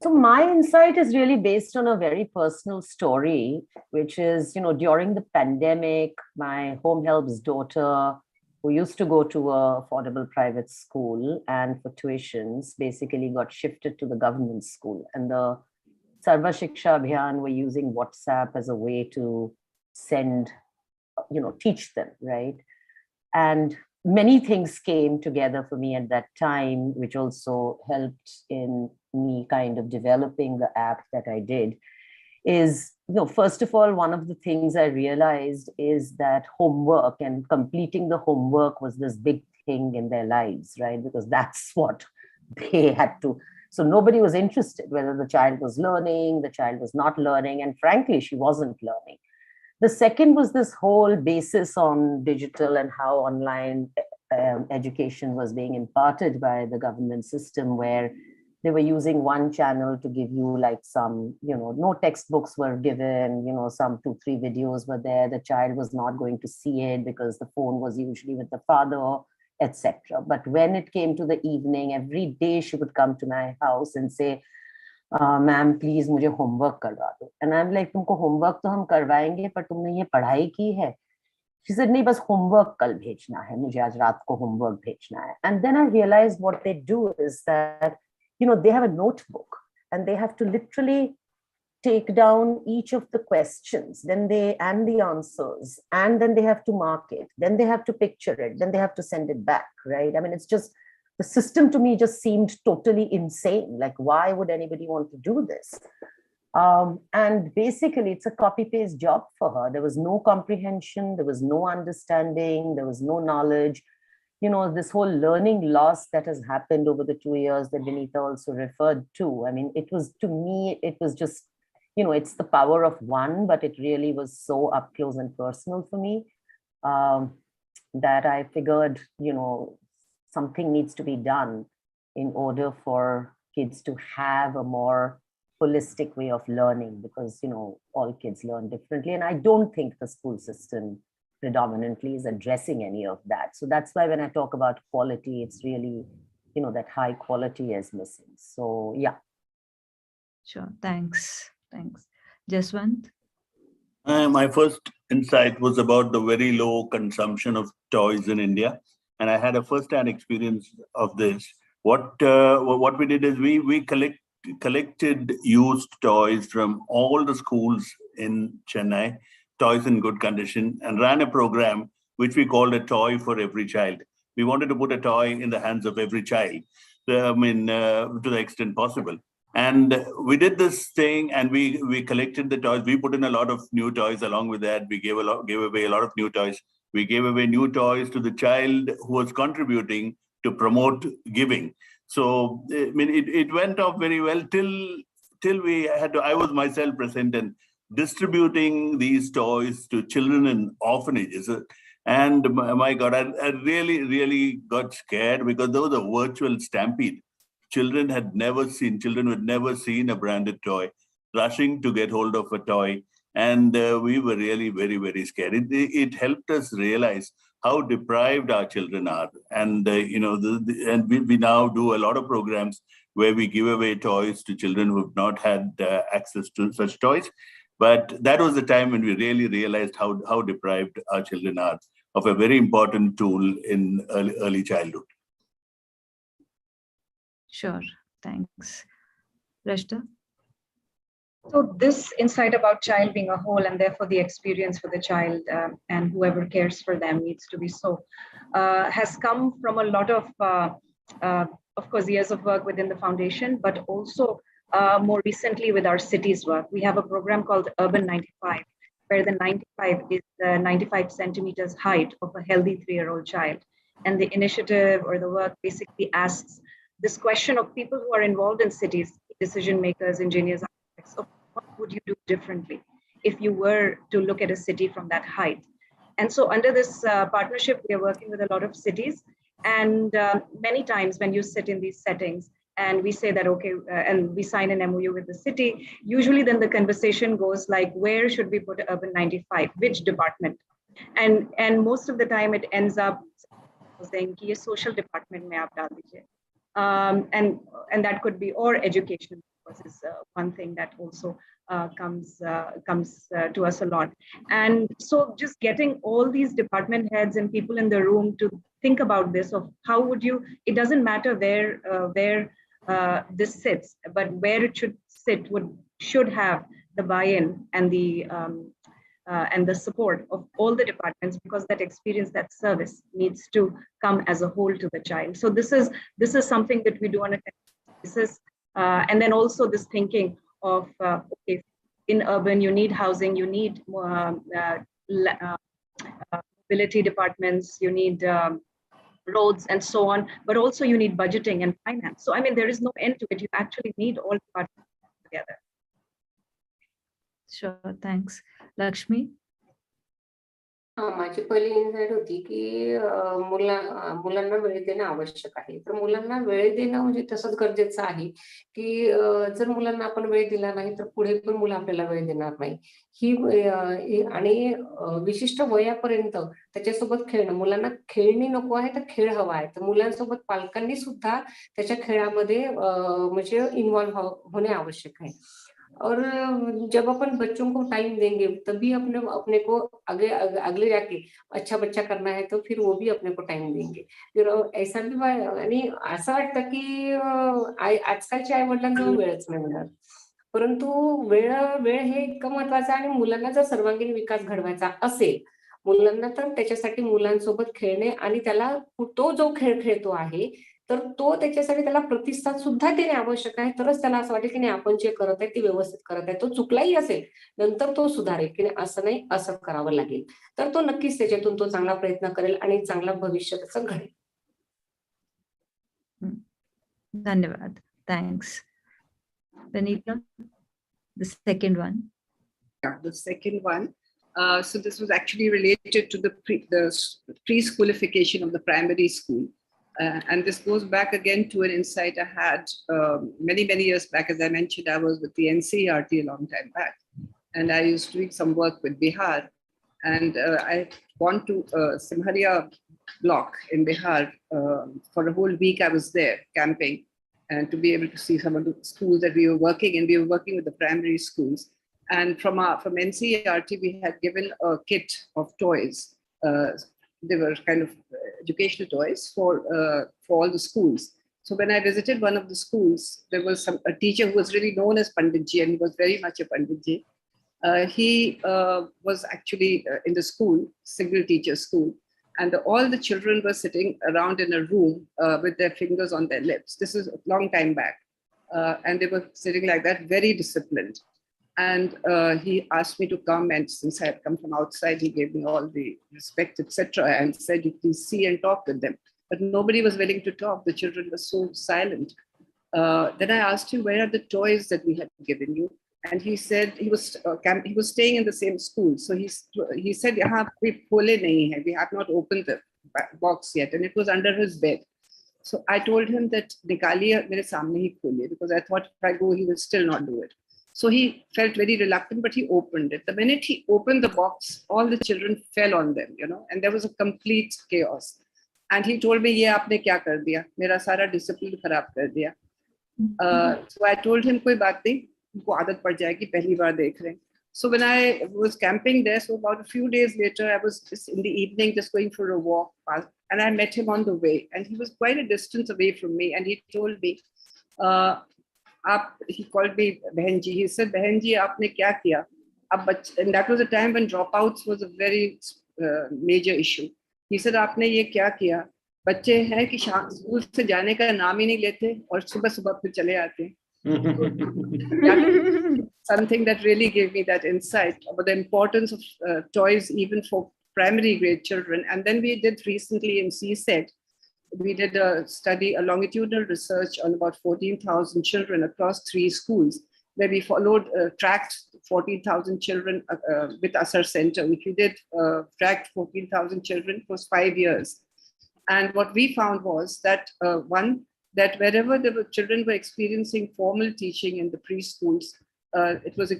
S5: So my insight is really based on a very personal story, which is, during the pandemic, my home help's daughter, who used to go to a affordable private school and for tuitions, basically got shifted to the government school. And the Sarva Shiksha Abhiyan were using WhatsApp as a way to send, teach them, right? And many things came together for me at that time, which also helped in me kind of developing the app that I did. Is, first of all, one of the things I realized is that homework and completing the homework was this big thing in their lives, right? Because that's what they had to. So nobody was interested whether the child was learning, the child was not learning, and frankly, she wasn't learning. The second was this whole basis on digital and how online education was being imparted by the government system, where they were using one channel to give you like some, no textbooks were given, some 2-3 videos were there. The child was not going to see it because the phone was usually with the father, etc. But when it came to the evening, every day she would come to my house and say, ma'am, please mujhe homework karwa do. And I'm like, tumko homework to hum karwayenge, par tumne ye padhai ki hai? She said, nahi, bas homework kal bhejna hai. Mujhe aaj raat ko homework bhejna hai. And then I realized what they do is that, they have a notebook and they have to literally take down each of the questions, and the answers, and then they have to mark it, then they have to picture it, then they have to send it back, right? I mean, it's just, the system to me just seemed totally insane. Like, why would anybody want to do this? And basically, it's a copy-paste job for her. There was no comprehension, there was no understanding, there was no knowledge. This whole learning loss that has happened over the 2 years that Vinita also referred to. I mean, it was, to me, it was just, it's the power of one, but it really was so up close and personal for me that I figured, something needs to be done in order for kids to have a more holistic way of learning, because, all kids learn differently. And I don't think the school system predominantly is addressing any of that. So that's why when I talk about quality, it's really, that high quality is missing. So yeah.
S2: Sure. Thanks. Jaswant?
S6: My first insight was about the very low consumption of toys in India. And I had a first-hand experience of this. What we did is we collected used toys from all the schools in Chennai, toys in good condition, and ran a program which we called a toy for every child. We wanted to put a toy in the hands of every child, to the extent possible. And we did this thing, and we collected the toys. We put in a lot of new toys along with that. We gave away a lot of new toys. We gave away new toys to the child who was contributing to promote giving. So, I mean, it went off very well till we had to, I was myself present and distributing these toys to children in orphanages. And my God, I really got scared because there was a virtual stampede. Children who had never seen a branded toy, rushing to get hold of a toy. And we were really very scared. It helped us realize how deprived our children are. And, and we now do a lot of programs where we give away toys to children who have not had access to such toys. But that was the time when we really realized how deprived our children are of a very important tool in early childhood.
S2: Sure, thanks. Rashta?
S7: So this insight about child being a whole, and therefore the experience for the child and whoever cares for them needs to be so, has come from a lot of course, years of work within the foundation, but also more recently with our cities work. We have a program called Urban 95, where the 95 is the 95 centimeters height of a healthy 3-year-old child. And the initiative or the work basically asks this question of people who are involved in cities, decision makers, engineers, architects, of what would you do differently if you were to look at a city from that height? And so under this partnership, we are working with a lot of cities. And many times when you sit in these settings and we say that, okay, and we sign an MOU with the city, usually then the conversation goes like, where should we put Urban 95? Which department? And most of the time it ends up saying, ki ye social department mein aap dal dijiye. And that could be, or education is one thing that also comes to us a lot. And so just getting all these department heads and people in the room to think about this of how would you, it doesn't matter where this sits, but where it should sit should have the buy-in and the support of all the departments, because that experience, that service needs to come as a whole to the child. So this is something that we do on a basis. And then also this thinking of, okay, in urban, you need housing, you need mobility departments, you need roads and so on, but also you need budgeting and finance. So, I mean, there is no end to it. You actually need all departments together.
S2: Sure, thanks. Lakshmi?
S8: माझी पहिली insight होती की मुलांना वेळ देणं आवश्यक आहे. तर मुलांना वेळ देणं म्हणजे तसंच गरजेचं आहे की जर मुलांना आपण वेळ दिला नाही तर पुढे पण मुलं आपल्याला वेळ देणार नाही. ही आणि विशिष्ट वयापर्यंत त्याच्यासोबत खेळणं, मुलांना खेळणी नको आहे तर खेळ हवा आहे. तर मुलांसोबत पालकांनी सुद्धा त्याच्या खेळामध्ये म्हणजे इन्व्हॉल्व होणे आवश्यक आहे. और जब अपन बच्चों को टाइम देंगे तभी अपने को अगले जाके अच्छा बच्चा करना है तो फिर वो भी अपने को टाइम देंगे. फिर ऐसा भी आणि असं वाटतं की आजकालच्या आई वडिलांजवळ वेळच नाही मिळणार. परंतु वेळ हे इतकं महत्वाचं आहे. आणि मुलांना जर सर्वांगीण विकास घडवायचा असेल मुलांना, तर त्याच्यासाठी मुलांसोबत खेळणे आणि त्याला तो जो खेळ खेळतो आहे तर तो त्याच्यासाठी त्याला प्रतिसाद सुद्धा देणे आवश्यक आहे. तरच त्याला असं वाटेल की नाही आपण जे करत आहे ते व्यवस्थित करत आहे. तो चुकलाही असेल नंतर तो सुधारेल की नाही असं नाही, असं करावं लागेल. तर तो नक्कीच त्याच्यातून तो चांगला प्रयत्न करेल आणि चांगला भविष्य त्याचं घडेल.
S2: धन्यवाद. Thanks. Vanita, the second one.
S3: Yeah, the second one. So this was actually related to the pre-qualification of the primary school. And this goes back again to an insight I had many years back. As I mentioned, I was with the NCERT a long time back. And I used to do some work with Bihar. And I gone to Simharia block in Bihar. For a whole week I was there camping, and to be able to see some of the schools that we were working in. We were working with the primary schools. And from NCERT, we had given a kit of toys. They were kind of educational toys for all the schools. So when I visited one of the schools, there was a teacher who was really known as Panditji, and he was very much a Panditji. He was actually in the school, single teacher school, and all the children were sitting around in a room with their fingers on their lips. This is a long time back. And they were sitting like that, very disciplined. And he asked me to come, and since I had come from outside, he gave me all the respect, etc., and said, "You can see and talk with them." But nobody was willing to talk. The children were so silent. Then I asked him, "Where are the toys that we had given you?" And he said he was staying in the same school. So he said, "Yahan koi khole nahi hai. We have not opened the box yet," and it was under his bed. So I told him that nikaliye mere samne hi kholiye, because I thought if I go, he will still not do it. So he felt very reluctant, but he opened it. The minute he opened the box, all the children fell on them, and there was a complete chaos. And he told me, "Ye aapne kya kar diya? Mera sara discipline kharab kar diya." So I told him, "Koi baat nahi, unko aadat pad jayegi, pehli baar dekh rahe hain." So when I was camping there, so about a few days later, I was just in the evening just going for a walk, and I met him on the way, and he was quite a distance away from me, and he told me, he called me Behenji. He said, "Behenji, aapne kya kiya?" And that was a time when dropouts was a very major issue. He said, "Aapne ye kya kiya? बच्चे हैं कि school से जाने का नाम ही नहीं लेते और सुबह सुबह फिर चले आते हैं." Something that really gave me that insight about the importance of toys even for primary grade children. And then we did recently in CSET, we did a study, a longitudinal research on about 14,000 children across 3 schools, where we tracked 14,000 children with Asar Center, which we did tracked 14,000 children for 5 years. And what we found was that that wherever the children were experiencing formal teaching in the preschools, it was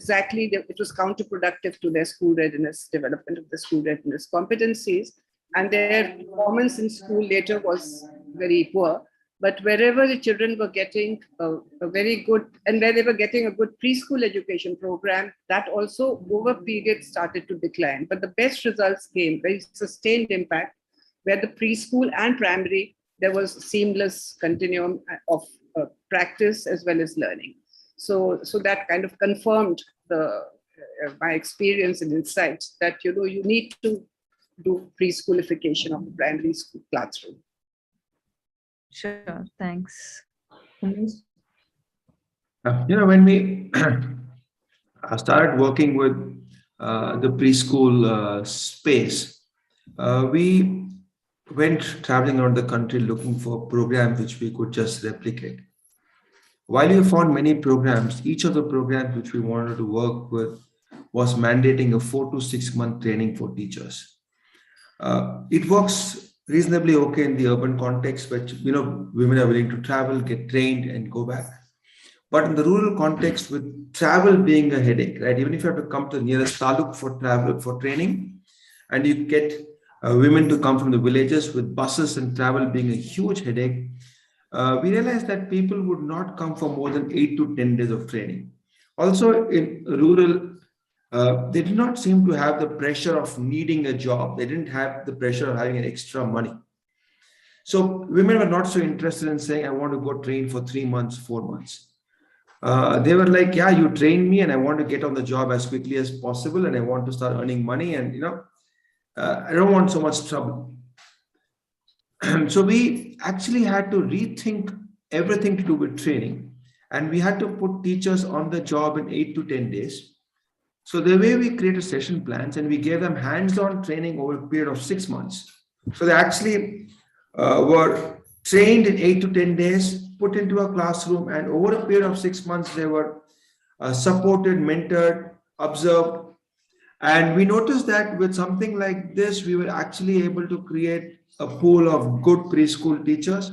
S3: counterproductive to their school readiness, development of the school readiness competencies, and their performance in school later was very poor. But wherever the children were getting a very good, and where they were getting a good preschool education program, that also over period started to decline. But the best results came, very sustained impact, where the preschool and primary, there was seamless continuum of practice as well as learning. So that kind of confirmed my experience and insights that you need to do preschoolification of the primary school classroom.
S2: Sure, thanks.
S4: When we started working with the preschool space, we went traveling around the country looking for programs which we could just replicate. While we found many programs, each of the programs which we wanted to work with was mandating a 4 to 6 month training for teachers. It works reasonably okay in the urban context, which women are willing to travel, get trained, and go back. But in the rural context, with travel being a headache, right? Even if you have to come to the nearest taluk for travel for training, and you get women to come from the villages with buses and travel being a huge headache, we realized that people would not come for more than 8 to 10 days of training. Also, in rural, they did not seem to have the pressure of needing a job. They didn't have the pressure of having an extra money. So women were not so interested in saying, "I want to go train for 3 months, 4 months." They were like, "Yeah, you train me and I want to get on the job as quickly as possible and I want to start earning money, and I don't want so much trouble." So we actually had to rethink everything to do with training, and we had to put teachers on the job in 8 to 10 days. So the way we created session plans, and we gave them hands-on training over a period of 6 months. So they actually were trained in 8 to 10 days, put into a classroom, and over a period of 6 months, they were supported, mentored, observed. And we noticed that with something like this, we were actually able to create a pool of good preschool teachers.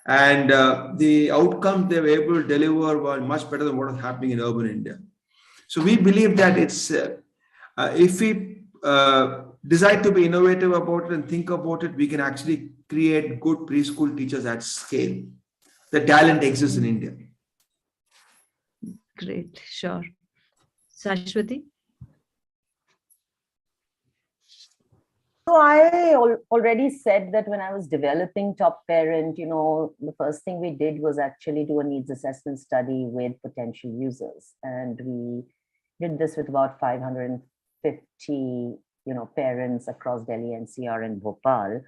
S4: And the outcomes they were able to deliver were much better than what was happening in urban India. So we believe that it's if we decide to be innovative about it and think about it, we can actually create good preschool teachers at scale. The talent exists in India.
S2: Great, sure. Saraswati?
S5: So I already said that when I was developing Top Parent, the first thing we did was actually do a needs assessment study with potential users. And we did this with about 550, parents across Delhi, NCR, and Bhopal.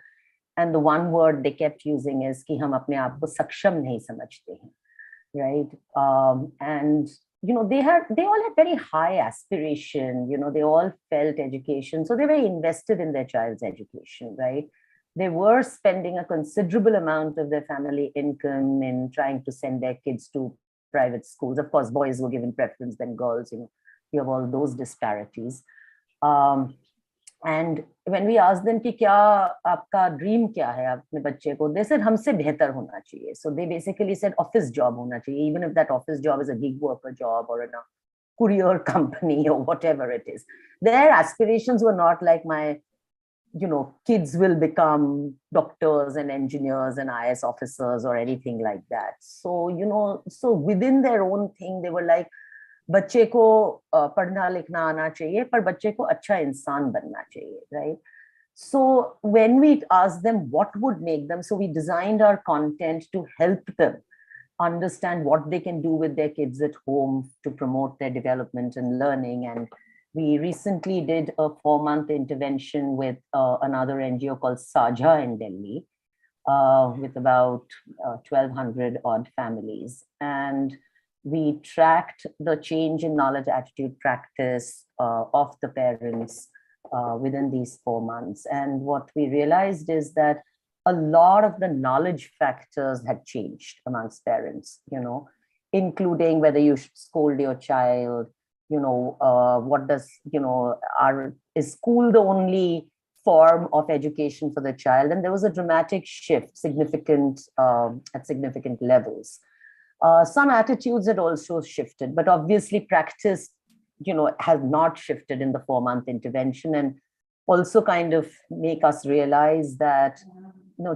S5: And the one word they kept using is कि हम अपने आप को सक्षम नहीं समझते हैं, right? And they all had very high aspiration, they all felt education. So they were invested in their child's education, right? They were spending a considerable amount of their family income in trying to send their kids to private schools. Of course, boys were given preference than girls, you have all those disparities. And when we asked them कि क्या आपका dream क्या है अपने बच्चे को, they said हमसे बेहतर होना चाहिए. So they basically said office job होना चाहिए, even if that office job is a gig worker job or in a courier company or whatever it is. Their aspirations were not like my, kids will become doctors and engineers and IS officers or anything like that. So, so within their own thing, they were like, बच्चे को पढ़ना लिखना आना चाहिए पर बच्चे को अच्छा इंसान बनना चाहिए, right? So when we asked them what would make them, so we designed our content to help them understand what they can do with their kids at home to promote their development and learning. And we recently did a 4-month intervention with another NGO called Saja in Delhi with about 1,200 odd families. And we tracked the change in knowledge, attitude, practice of the parents within these 4 months. And what we realized is that a lot of the knowledge factors had changed amongst parents, including whether you should scold your child, what does, is school the only form of education for the child? And there was a dramatic shift, significant at significant levels. Some attitudes had also shifted, but obviously practice, has not shifted in the 4-month intervention, and also kind of make us realize that,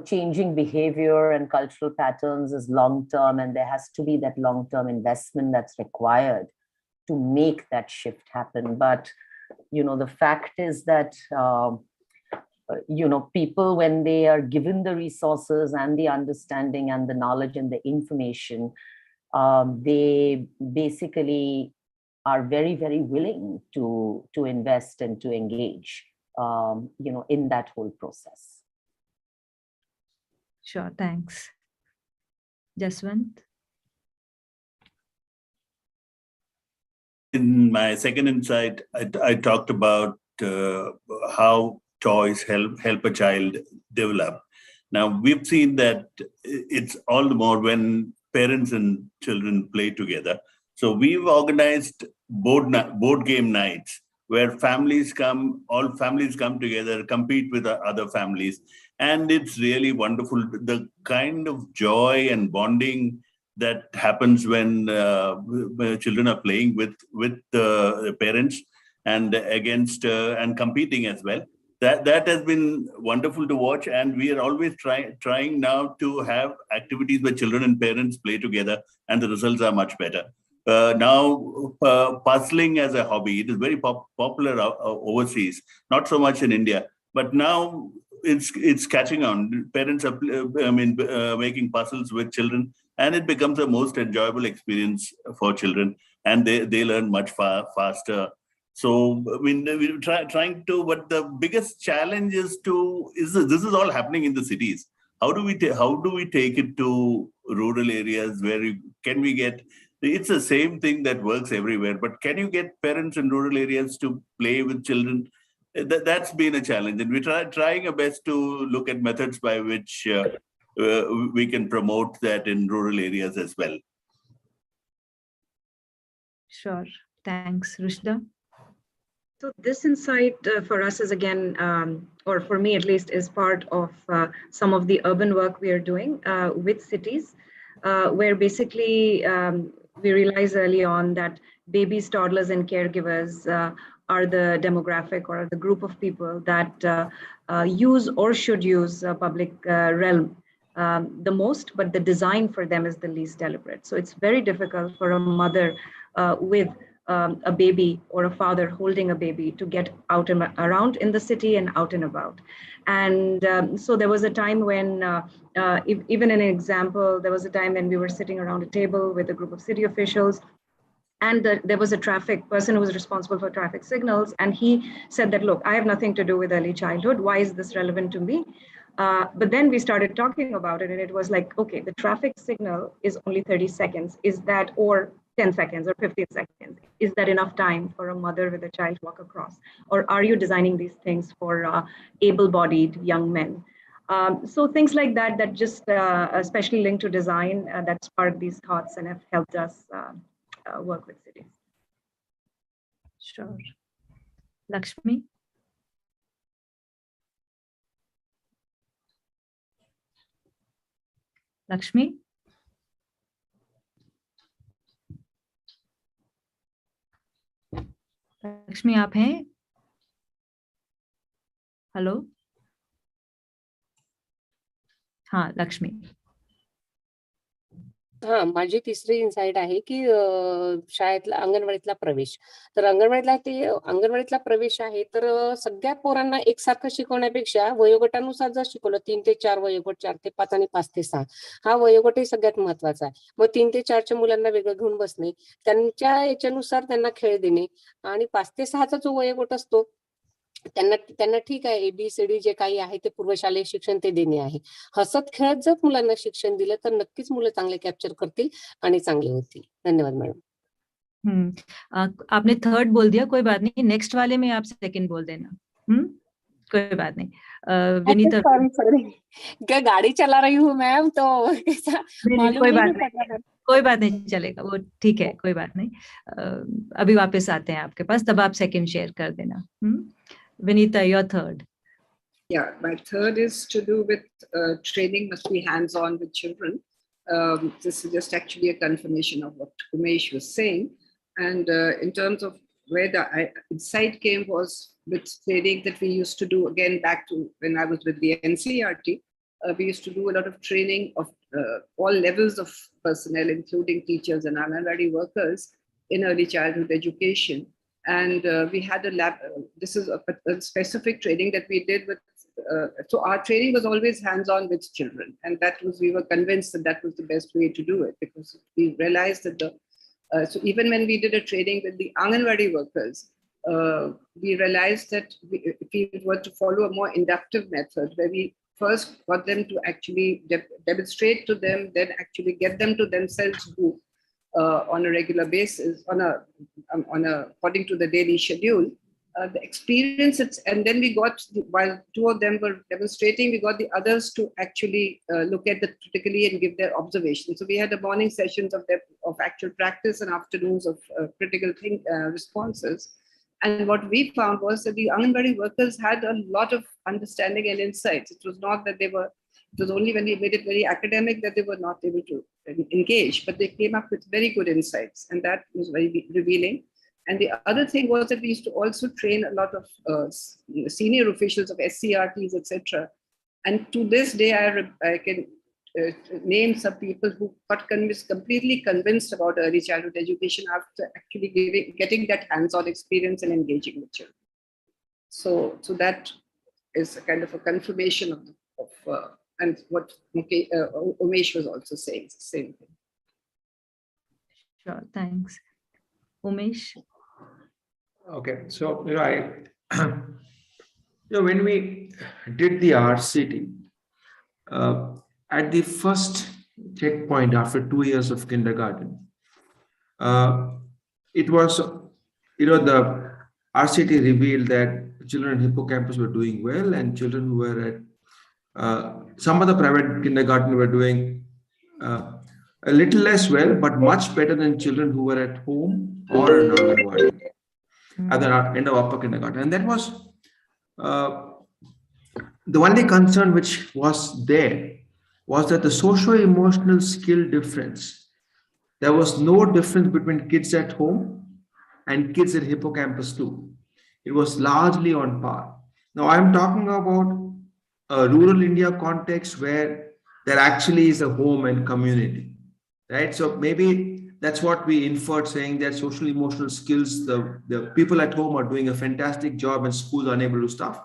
S5: changing behavior and cultural patterns is long-term, and there has to be that long-term investment that's required to make that shift happen. But, the fact is that, people, when they are given the resources and the understanding and the knowledge and the information, they basically are very, very willing to invest and to engage, in that whole process.
S2: Sure, thanks. Jaswant?
S6: In my second insight, I talked about how toys help a child develop. Now, we've seen that it's all the more when parents and children play together. So we've organized board game nights where all families come together, compete with other families. And it's really wonderful, the kind of joy and bonding that happens when children are playing with the parents and against and competing as well. That has been wonderful to watch, and we are always trying now to have activities where children and parents play together, and the results are much better. Now, puzzling as a hobby, it is very popular overseas, not so much in India, but now it's catching on. Parents are making puzzles with children, and it becomes the most enjoyable experience for children, and they learn much faster. So we're trying to, but the biggest challenge is this is all happening in the cities. How do we take it to rural areas where can we get? It's the same thing that works everywhere, but can you get parents in rural areas to play with children? That's been a challenge, and we're trying our best to look at methods by which we can promote that in rural areas as well.
S2: Sure, thanks. Rushda?
S7: So this insight for us is again, or for me at least, is part of some of the urban work we are doing with cities, where basically we realize early on that babies, toddlers, and caregivers are the demographic or the group of people that use or should use public realm the most, but the design for them is the least deliberate. So it's very difficult for a mother with a baby or a father holding a baby to get out and around in the city and out and about. And so there was a time when, even an example, there was a time when we were sitting around a table with a group of city officials, and there was a traffic person who was responsible for traffic signals. And he said that, look, I have nothing to do with early childhood. Why is this relevant to me? But then we started talking about it, and it was like, okay, the traffic signal is only 30 seconds. Is that, or 10 seconds or 15 seconds. Is that enough time for a mother with a child to walk across? Or are you designing these things for able-bodied young men? So things like that, that just especially linked to design, that sparked these thoughts and have helped us work with cities.
S2: Sure. Lakshmi? Lakshmi? Lakshmi आप हैं? Hello? हाँ, लक्ष्मी.
S8: हा, माझी तिसरी insight आहे की शाळेतला अंगणवाडीतला प्रवेश. तर अंगणवाडीतला प्रवेश आहे तर सगळ्या पोरांना एकसारखं शिकवण्यापेक्षा वयोगटानुसार जर शिकवलं 3 ते 4 वयोगट, 4 ते 5 आणि 5 ते 6 हा वयोगटही सगळ्यात महत्वाचा आहे. मग 3 ते 4च्या मुलांना वेगळं घेऊन बसणे, त्यांच्या याच्यानुसार त्यांना खेळ देणे आणि 5 ते 6चा जो वयोगट असतो त्यांना ठीक आहे ABCD जे काही आहे ते पूर्वशालेय शिक्षण ते देणे आहे. हसत खेळत जर मुलांना शिक्षण दिलं तर नक्कीच मुलं चांगले कॅप्चर करतील आणि चांगले होतील. धन्यवाद मॅडम.
S2: आपने थर्ड बोल दिया, कोई बात नहीं, नेक्स्ट वाले में आप सेकंड बोल देना. कोई बात नहीं. विनीता,
S8: क्या गाड़ी चला रही हूँ मैम तो मालूम नहीं पड़ा.
S2: कोई बात नहीं, चलेगा वो, ठीक है, कोई बात नहीं. अभी वापस आते हैं आपके पास, तब आप सेकंड शेयर कर देना. Vinita, your third.
S3: Yeah, my third is to do with training must be hands-on with children. This is just actually a confirmation of what Umesh was saying. And in terms of where the insight came was with training that we used to do, again, back to when I was with the NCERT, we used to do a lot of training of all levels of personnel, including teachers and Anganwadi workers in early childhood education. And we had a lab, this is a specific training that we did with, so our training was always hands-on with children. And that was, we were convinced that that was the best way to do it, because we realized that so even when we did a training with the Anganwadi workers, we realized that if we were to follow a more inductive method, where we first got them to actually demonstrate to them, then actually get them to themselves do on a regular basis, according to the daily schedule, the experience, and then we got, while 2 of them were demonstrating, we got the others to actually look at it critically and give their observations. So we had the morning sessions of actual practice and afternoons of critical responses. And what we found was that the Anganwadi workers had a lot of understanding and insights. It was not that it was only when we made it very academic that they were not able to engage, but they came up with very good insights, and that was very revealing. And the other thing was that we used to also train a lot of senior officials of SCRTs, etc. And to this day, I can name some people who got completely convinced about early childhood education after actually getting that hands-on experience and engaging with children. So that is a kind of a confirmation of and what Umesh was also saying, it's the same thing.
S2: Sure, thanks. Umesh?
S4: Okay, so when we did the RCT, at the first checkpoint after 2 years of kindergarten, it was, the RCT revealed that children in hippocampus were doing well, and children who were at some of the private kindergarten were doing a little less well, but much better than children who were at home or in Anganwadi at the end of upper kindergarten. And that was the only concern which was there was that the socio-emotional skill difference, there was no difference between kids at home and kids at hippocampus too. It was largely on par. Now I'm talking about a rural India context where there actually is a home and community, right? So maybe that's what we inferred, saying that social emotional skills, the people at home are doing a fantastic job and schools are unable to staff.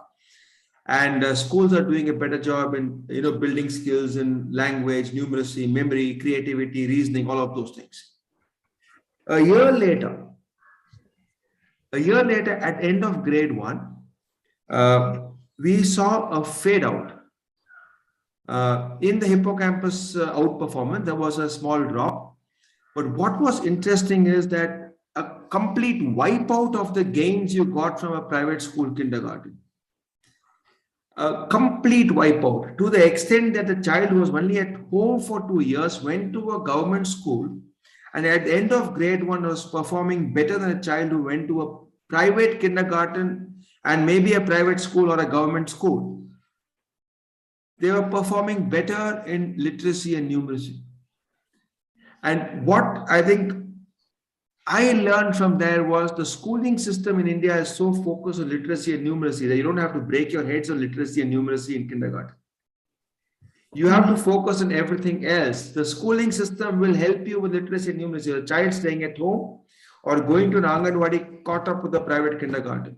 S4: And schools are doing a better job in building skills in language, numeracy, memory, creativity, reasoning, all of those things. A year later, at end of grade 1, we saw a fade out. In the hippocampus outperformance, there was a small drop. But what was interesting is that a complete wipeout of the gains you got from a private school kindergarten. A complete wipeout to the extent that the child who was only at home for 2 years went to a government school, and at the end of grade 1 was performing better than a child who went to a private kindergarten and maybe a private school or a government school. They were performing better in literacy and numeracy. And what I think I learned from there was the schooling system in India is so focused on literacy and numeracy that you don't have to break your heads on literacy and numeracy in kindergarten. You have to focus on everything else. The schooling system will help you with literacy and numeracy. A child staying at home or going to an Anganwadi caught up with the private kindergarten.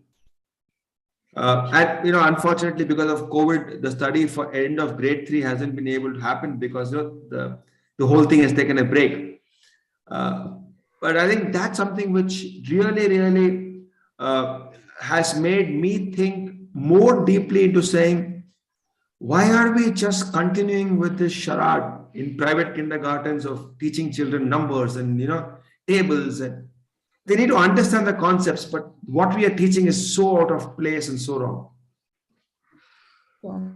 S4: And unfortunately, because of COVID, the study for end of grade 3 hasn't been able to happen because the whole thing has taken a break. But I think that's something which really has made me think more deeply into saying, why are we just continuing with this charade in private kindergartens of teaching children numbers and tables? And they need to understand the concepts, but what we are teaching is so out of place and so wrong.
S2: Wow.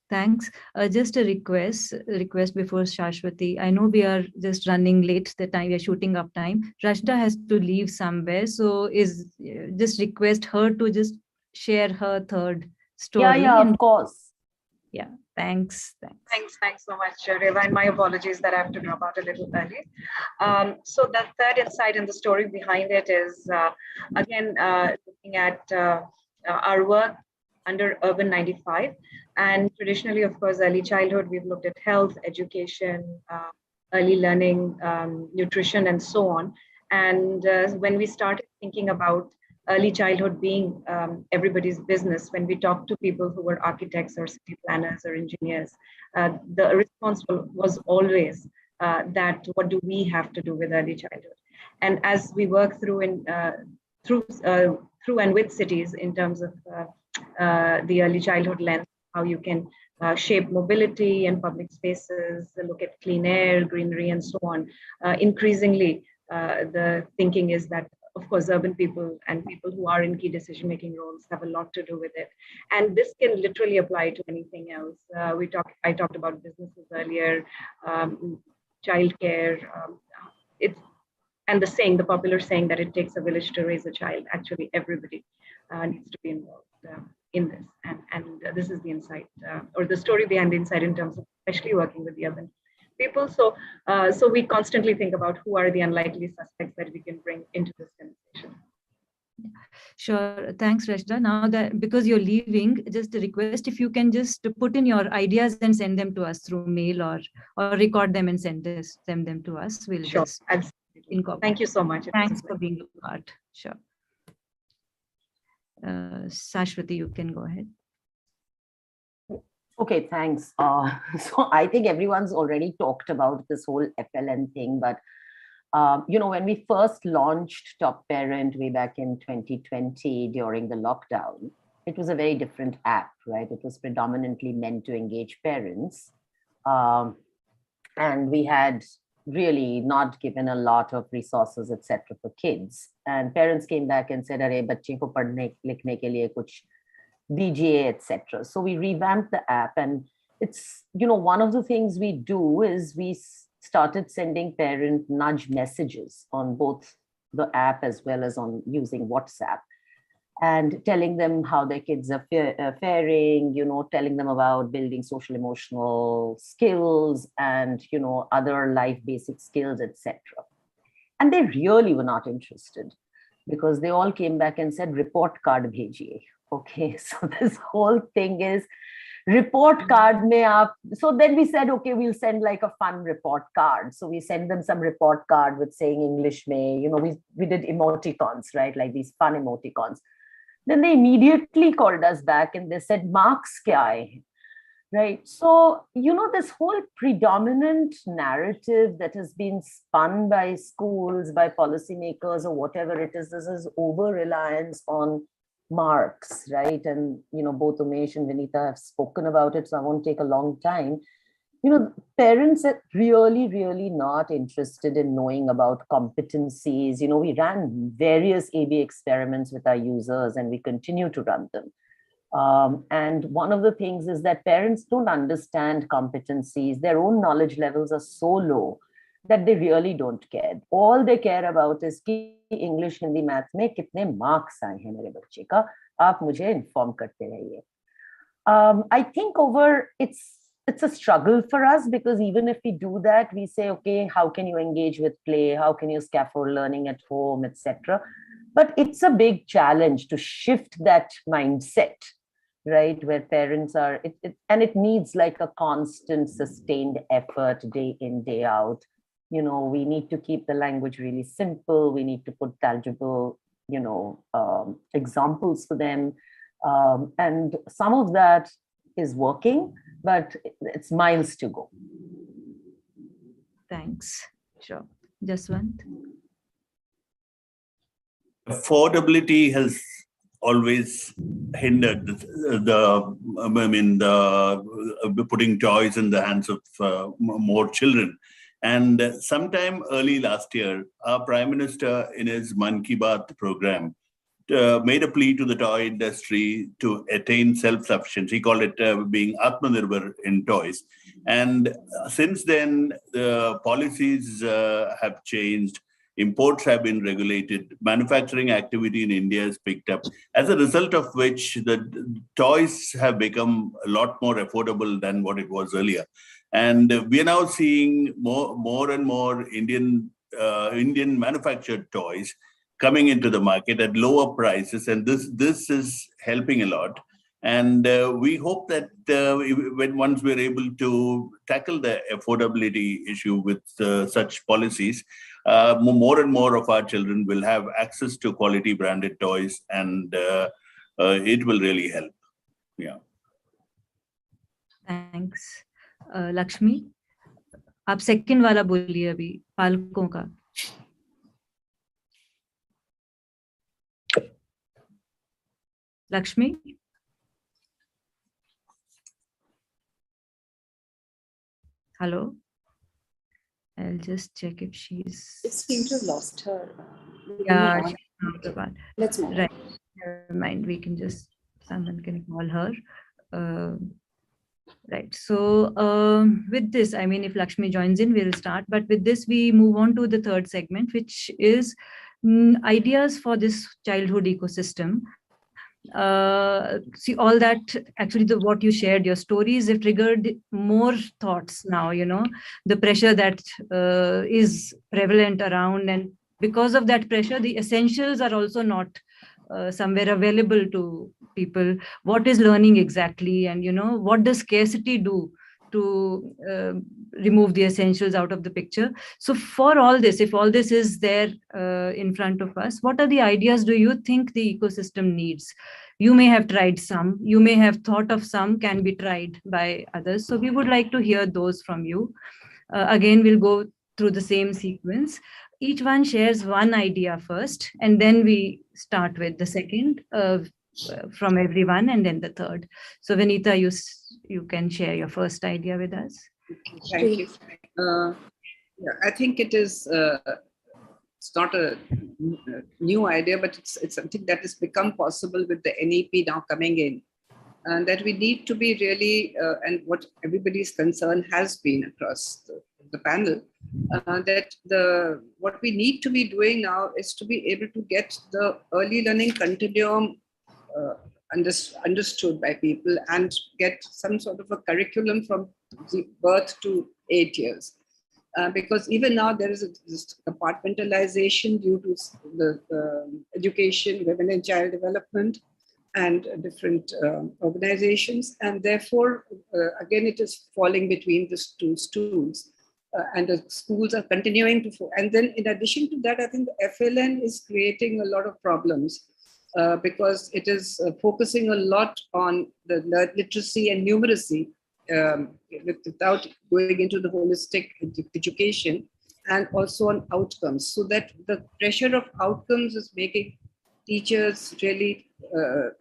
S2: Thanks. Just a request before Shashwati. I know we are just running late. The time we are shooting up time. Rashda has to leave somewhere, so just request her to just share her third story.
S5: Yeah, of course.
S2: Yeah. Thanks.
S7: Thanks so much, Reva, and my apologies that I have to drop out a little early. So the third insight and the story behind it is, again, looking at our work under Urban 95. And traditionally, of course, early childhood, we've looked at health, education, early learning, nutrition, and so on. And when we started thinking about early childhood being everybody's business, when we talked to people who were architects or city planners or engineers, the response was always that what do we have to do with early childhood? And as we work through and with cities in terms of the early childhood lens, how you can shape mobility and public spaces, look at clean air, greenery, and so on. Increasingly, the thinking is that, of course, urban people and people who are in key decision-making roles have a lot to do with it. And this can literally apply to anything else. I talked about businesses earlier, childcare. And the popular saying that it takes a village to raise a child. Actually, everybody needs to be involved in this. And this is the insight or the story behind the insight in terms of especially working with the urban people. So we constantly think about who are the unlikely suspects that we can bring into this conversation.
S2: Sure. Thanks, Rashda. Now that because you're leaving, just a request, if you can just put in your ideas and send them to us through mail or record them and send them to us. We'll
S7: sure.
S2: Just
S7: incorporate. Thank you so much.
S2: Thanks for being a part. Sure. Shashwati, you can go ahead.
S5: Okay, thanks. So I think everyone's already talked about this whole FLN thing, but when we first launched Top Parent way back in 2020 during the lockdown, it was a very different app, right? It was predominantly meant to engage parents. And we had really not given a lot of resources, etc., for kids. And parents came back and said, "Arey, bachche ko padhne likhne ke liye kuch dijiye," etc. So we revamped the app, and it's one of the things we do is we started sending parent nudge messages on both the app as well as on using WhatsApp, and telling them how their kids are faring, telling them about building social emotional skills and, other life basic skills, etc. And they really were not interested because they all came back and said, report card bhejiye. Okay, so this whole thing is report card mein aap. So then we said, okay, we'll send like a fun report card. So we send them some report card with saying English mein, we did emoticons, right? Like these fun emoticons. Then they immediately called us back and they said, marks kya hai? Right. So, this whole predominant narrative that has been spun by schools, by policymakers or whatever it is, this is over-reliance on marks, right? And, both Umesh and Vinita have spoken about it, so I won't take a long time. parents are really, really not interested in knowing about competencies. We ran various A/B experiments with our users, and we continue to run them. And one of the things is that parents don't understand competencies. Their own knowledge levels are so low that they really don't care. All they care about is कि English, Hindi, math में कितने marks आए हैं मेरे बच्चे का, आप मुझे inform करते रहिए. I think it's a struggle for us, because even if we do that, we say, okay, how can you engage with play? How can you scaffold learning at home, etc. But it's a big challenge to shift that mindset, right? Where parents are, and it needs like a constant, sustained effort day in, day out. We need to keep the language really simple. We need to put tangible, examples for them. And some of that is working, but it's miles to go.
S2: Thanks. Sure. Jaswant.
S6: Affordability has always hindered the putting toys in the hands of more children. And sometime early last year, our Prime Minister, in his Man Ki Baat program, made a plea to the toy industry to attain self-sufficiency. He called it being Atmanirbhar in toys. And since then, the policies have changed. Imports have been regulated. Manufacturing activity in India has picked up. As a result of which, the toys have become a lot more affordable than what it was earlier. And we are now seeing more and more Indian manufactured toys coming into the market at lower prices, and this is helping a lot. And we hope that once we're able to tackle the affordability issue with such policies, more and more of our children will have access to quality branded toys, and it will really help. Yeah.
S2: Thanks. Lakshmi, आप second वाला बोलिए अभी पालकों का. Lakshmi? Hello? I'll just check if she's...
S1: It seems to have lost her.
S2: Yeah, she's not the one.
S1: Let's move.
S2: Right. Never mind. We can just, someone can call her. Right. So with this, I mean, if Lakshmi joins in, we'll start. But with this, we move on to the third segment, which is ideas for this childhood ecosystem. See, all that actually, what you shared, your stories have triggered more thoughts now, the pressure that is prevalent around. And because of that pressure, the essentials are also not somewhere available to people. What is learning exactly? And, what does scarcity do to remove the essentials out of the picture? So for all this, if all this is there in front of us, what are the ideas do you think the ecosystem needs? You may have tried some, you may have thought of some can be tried by others. So we would like to hear those from you. Again, we'll go through the same sequence. Each one shares one idea first, and then we start with the second from everyone, and then the third. So Vinita, you can share your first idea with us.
S3: Okay, thank you. Yeah, I think it is, it's not a new idea, but it's something that has become possible with the NEP now coming in. And that we need to be really, and what everybody's concern has been across the panel, that what we need to be doing now is to be able to get the early learning continuum understood by people and get some sort of a curriculum from the birth to 8 years. Because even now there is this compartmentalization due to the education, women and child development, and different organizations. And therefore, again, it is falling between the two stools. And the schools are continuing to, and then in addition to that, I think the FLN is creating a lot of problems because it is focusing a lot on the literacy and numeracy without going into the holistic education, and also on outcomes. So that the pressure of outcomes is making teachers really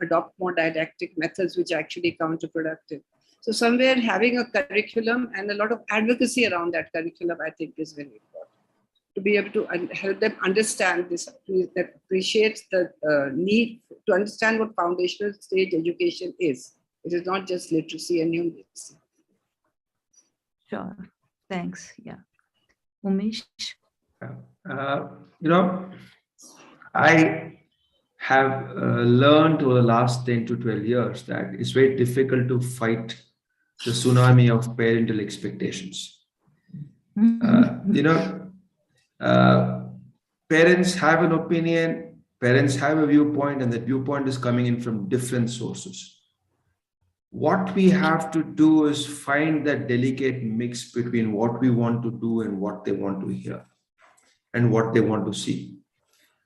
S3: adopt more didactic methods, which are actually counterproductive. So somewhere having a curriculum and a lot of advocacy around that curriculum, I think, is very important to be able to help them understand this, that appreciates the need to understand what foundational stage education is. It is not just literacy and numeracy.
S2: Sure. Thanks. Yeah. Umesh?
S4: I have learned over the last 10 to 12 years that it's very difficult to fight the tsunami of parental expectations. Parents have an opinion, parents have a viewpoint, and that viewpoint is coming in from different sources. What we have to do is find that delicate mix between what we want to do and what they want to hear and what they want to see.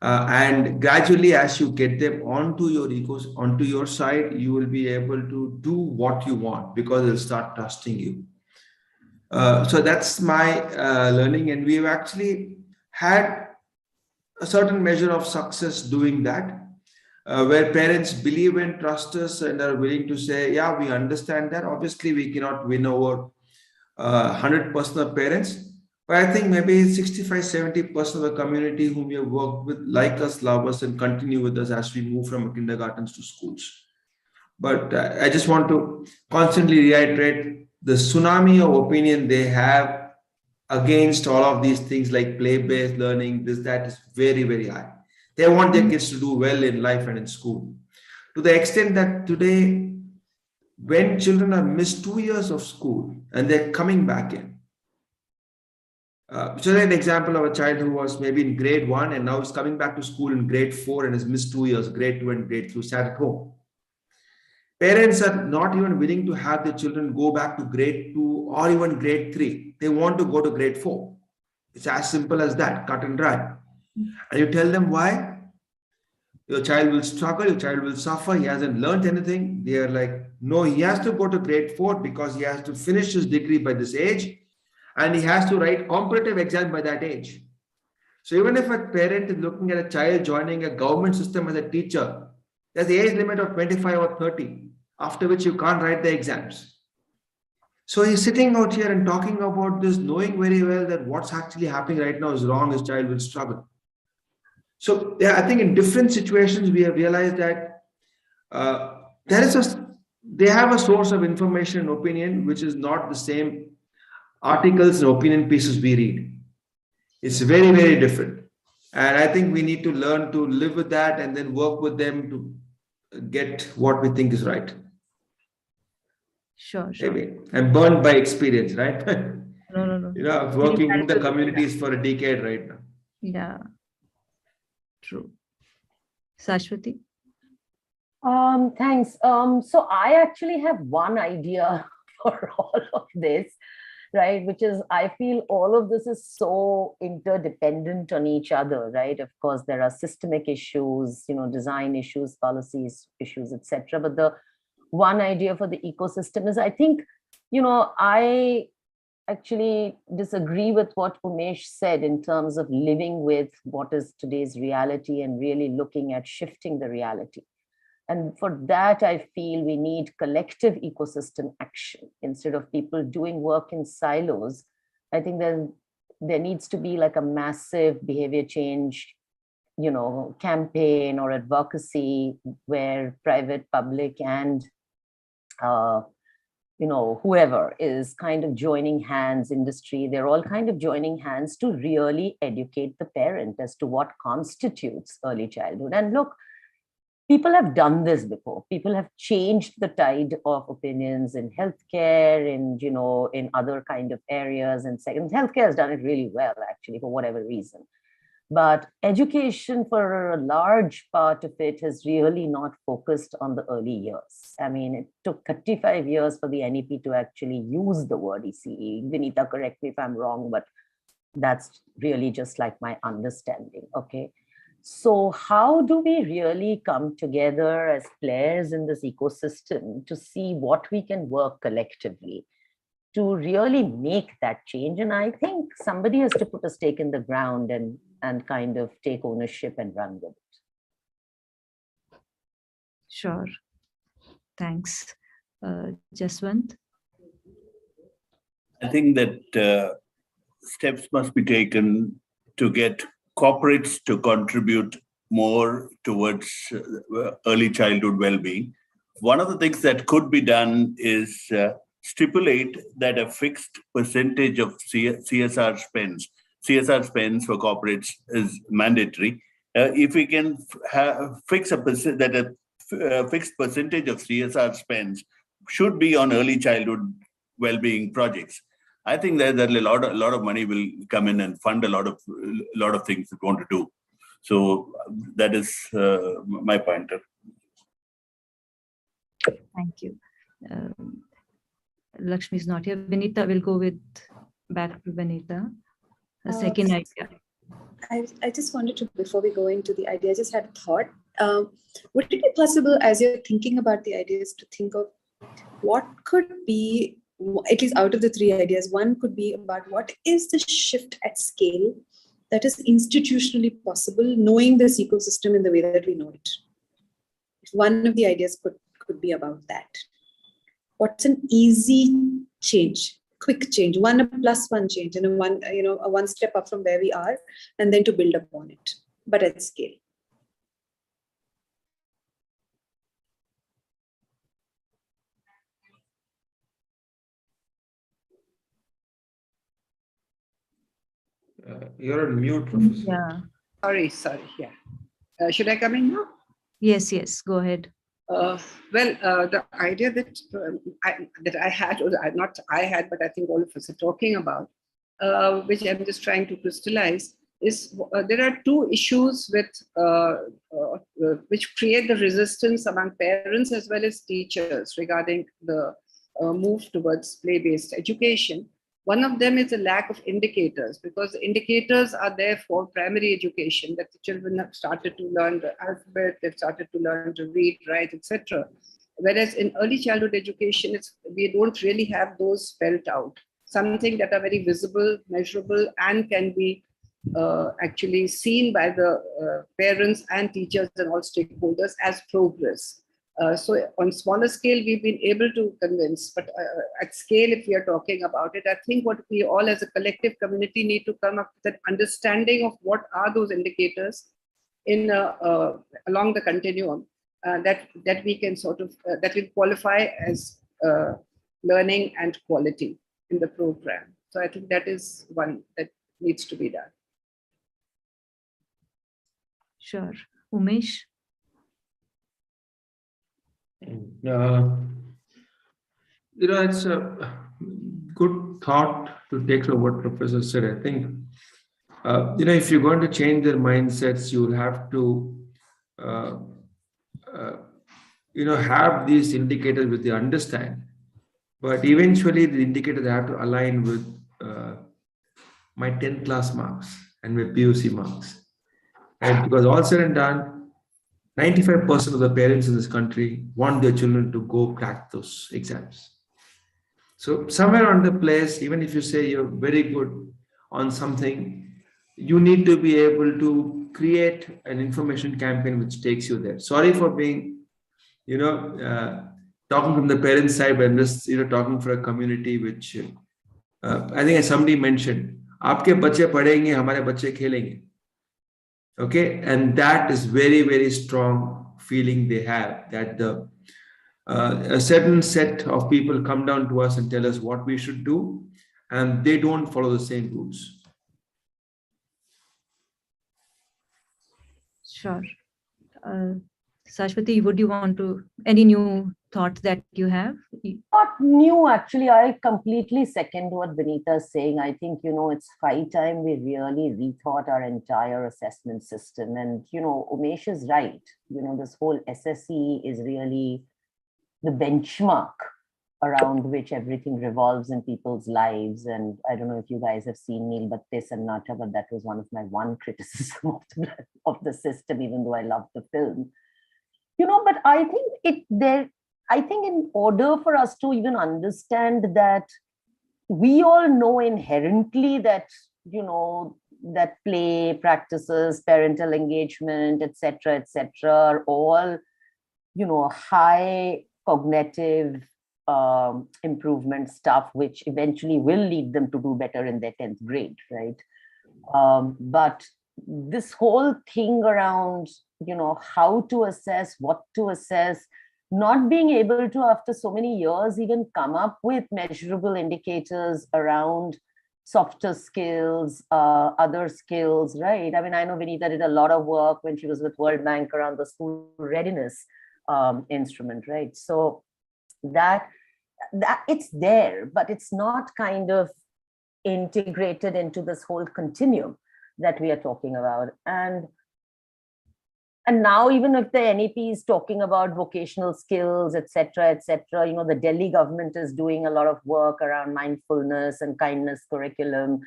S4: And gradually, as you get them onto your side, you will be able to do what you want because they'll start trusting you. So that's my learning, and we've actually had a certain measure of success doing that, where parents believe and trust us and are willing to say, yeah, we understand that. Obviously, we cannot win over 100% of parents, but I think maybe 65-70% of the community whom we have worked with like us, love us, and continue with us as we move from kindergartens to schools. But I just want to constantly reiterate the tsunami of opinion they have against all of these things like play-based learning, that is very, very high. They want their kids to do well in life and in school. To the extent that today, when children have missed 2 years of school and they're coming back in, so an example of a child who was maybe in grade 1 and now is coming back to school in grade 4 and has missed 2 years, grade 2 and grade 3, sat at home. Parents are not even willing to have their children go back to grade 2 or even grade 3. They want to go to grade 4. It's as simple as that, cut and dry. And you tell them why? Your child will struggle, your child will suffer, he hasn't learned anything. They are like, no, he has to go to grade 4 because he has to finish his degree by this age and he has to write competitive exam by that age. So even if a parent is looking at a child joining a government system as a teacher, there's the age limit of 25 or 30, after which you can't write the exams. So he's sitting out here and talking about this, knowing very well that what's actually happening right now is wrong, his child will struggle. So yeah, I think in different situations, we have realized that they have a source of information and opinion, which is not the same articles and opinion pieces we read. It's very, very different. And I think we need to learn to live with that and then work with them to get what we think is right.
S2: Sure.
S4: Maybe. I'm burned by experience, right?
S2: No.
S4: I'm working in the communities for a decade right now.
S2: Yeah. True. Sashwati?
S5: Thanks. So I actually have one idea for all of this, right? Which is, I feel all of this is so interdependent on each other, right? Of course, there are systemic issues, design issues, policies issues, etc. But the one idea for the ecosystem is, I think, I actually disagree with what Umesh said in terms of living with what is today's reality and really looking at shifting the reality. And for that, I feel we need collective ecosystem action instead of people doing work in silos. I think there needs to be like a massive behavior change, campaign or advocacy where private, public, and whoever is kind of joining hands, industry, they're all kind of joining hands to really educate the parent as to what constitutes early childhood. And look, people have done this before. People have changed the tide of opinions in healthcare, in other kind of areas. And second, healthcare has done it really well, actually, for whatever reason. But education, for a large part of it, has really not focused on the early years. I mean, it took 35 years for the NEP to actually use the word ECE. Vinita, correct me if I'm wrong, but that's really just like my understanding, okay? So how do we really come together as players in this ecosystem to see what we can work collectively to really make that change? And I think somebody has to put a stake in the ground and kind of take ownership and run with it.
S2: Sure. Thanks. Jaswant?
S6: I think that steps must be taken to get corporates to contribute more towards early childhood well-being. One of the things that could be done is stipulate that a fixed percentage of CSR spends for corporates is mandatory. If we can fix a fixed percentage of CSR spends should be on early childhood well-being projects, I think that a lot of money will come in and fund a lot of things we want to do. So that is my pointer.
S2: Thank you. Lakshmi is not here. Vinita will go back to Vinita. The second idea.
S1: I just wanted to, before we go into the idea, I just had a thought. Would it be possible, as you're thinking about the ideas, to think of what could be, at least out of the three ideas, one could be about what is the shift at scale that is institutionally possible, knowing this ecosystem in the way that we know it. One of the ideas could be about that. What's an easy change, quick change, 1+1 change, and a one step up from where we are, and then to build upon it, but at scale.
S4: You're on mute, Professor.
S2: Yeah.
S3: Sorry. Yeah. Should I come in now?
S2: Yes. Go ahead.
S3: The idea that I had, or not I had, but I think all of us are talking about, which I'm just trying to crystallize, is there are two issues which create the resistance among parents as well as teachers regarding the move towards play-based education. One of them is a lack of indicators, because indicators are there for primary education, that the children have started to learn the alphabet, they've started to learn to read, write, etc. Whereas in early childhood education, we don't really have those spelled out, something that are very visible, measurable, and can be actually seen by the parents and teachers and all stakeholders as progress. So on smaller scale, we've been able to convince, but at scale, if we are talking about it, I think what we all as a collective community need to come up with an understanding of what are those indicators in along the continuum that we can sort of, that will qualify as learning and quality in the program. So I think that is one that needs to be done.
S2: Sure. Umesh?
S4: It's a good thought to take from what Professor said. I think, if you're going to change their mindsets, you'll have to, have these indicators with the understand. But eventually, the indicators have to align with my 10th class marks and my PUC marks. Right? Because all said and done, 95% of the parents in this country want their children to go crack those exams. So somewhere on the place, even if you say you're very good on something, you need to be able to create an information campaign which takes you there. Sorry for being, talking from the parents' side, but I'm just, talking for a community which I think as somebody mentioned, आपके बच्चे पढ़ेंगे, हमारे बच्चे खेलेंगे. Okay, and that is very, very strong feeling they have, that a certain set of people come down to us and tell us what we should do, and they don't follow the same rules.
S2: Sure. Sashwati, would you want to, any new thoughts that you have?
S5: Not new, actually. I completely second what Vinita is saying. I think, it's high time we really rethought our entire assessment system. And, Umesh is right. This whole SSE is really the benchmark around which everything revolves in people's lives. And I don't know if you guys have seen Neel Batte Sannata, but that was one of my criticism of the system, even though I love the film. But I think in order for us to even understand that, we all know inherently that, that play practices, parental engagement, etc., are all, high cognitive improvement stuff, which eventually will lead them to do better in their 10th grade, right? But this whole thing around, how to assess, what to assess, not being able to, after so many years, even come up with measurable indicators around softer skills, other skills, right? I mean, I know Vinita did a lot of work when she was with World Bank around the school readiness instrument, right? So that it's there, but it's not kind of integrated into this whole continuum that we are talking about. And now, even if the NEP is talking about vocational skills, et cetera, the Delhi government is doing a lot of work around mindfulness and kindness curriculum.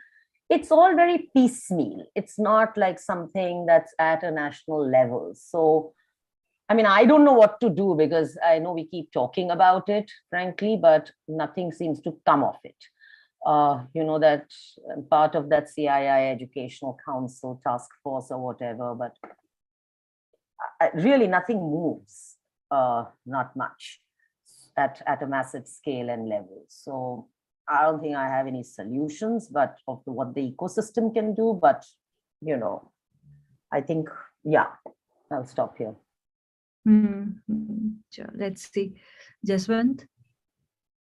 S5: It's all very piecemeal. It's not like something that's at a national level. So, I mean, I don't know what to do, because I know we keep talking about it, frankly, but nothing seems to come of it. That part of that CII Educational Council task force or whatever, but really nothing moves, not much at a massive scale and level. So I don't think I have any solutions, but of what the ecosystem can do. But, I think, yeah, I'll stop here.
S2: Sure. Let's see. Jaswant?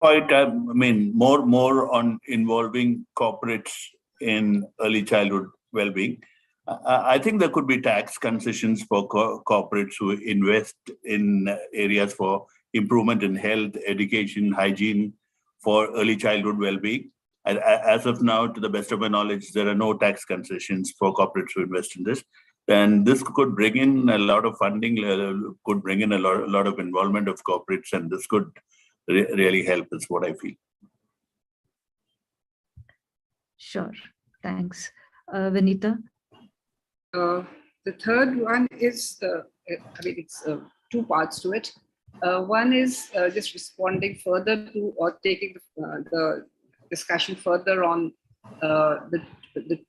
S6: More on involving corporates in early childhood well-being. I think there could be tax concessions for corporates who invest in areas for improvement in health, education, hygiene for early childhood well-being. As of now, to the best of my knowledge, there are no tax concessions for corporates who invest in this. And this could bring in a lot of funding, could bring in a lot of involvement of corporates, and this could really help, is what I feel.
S2: Sure. Thanks. Vinita?
S3: The third one is, it's two parts to it. One is just responding further to, or taking the discussion further on the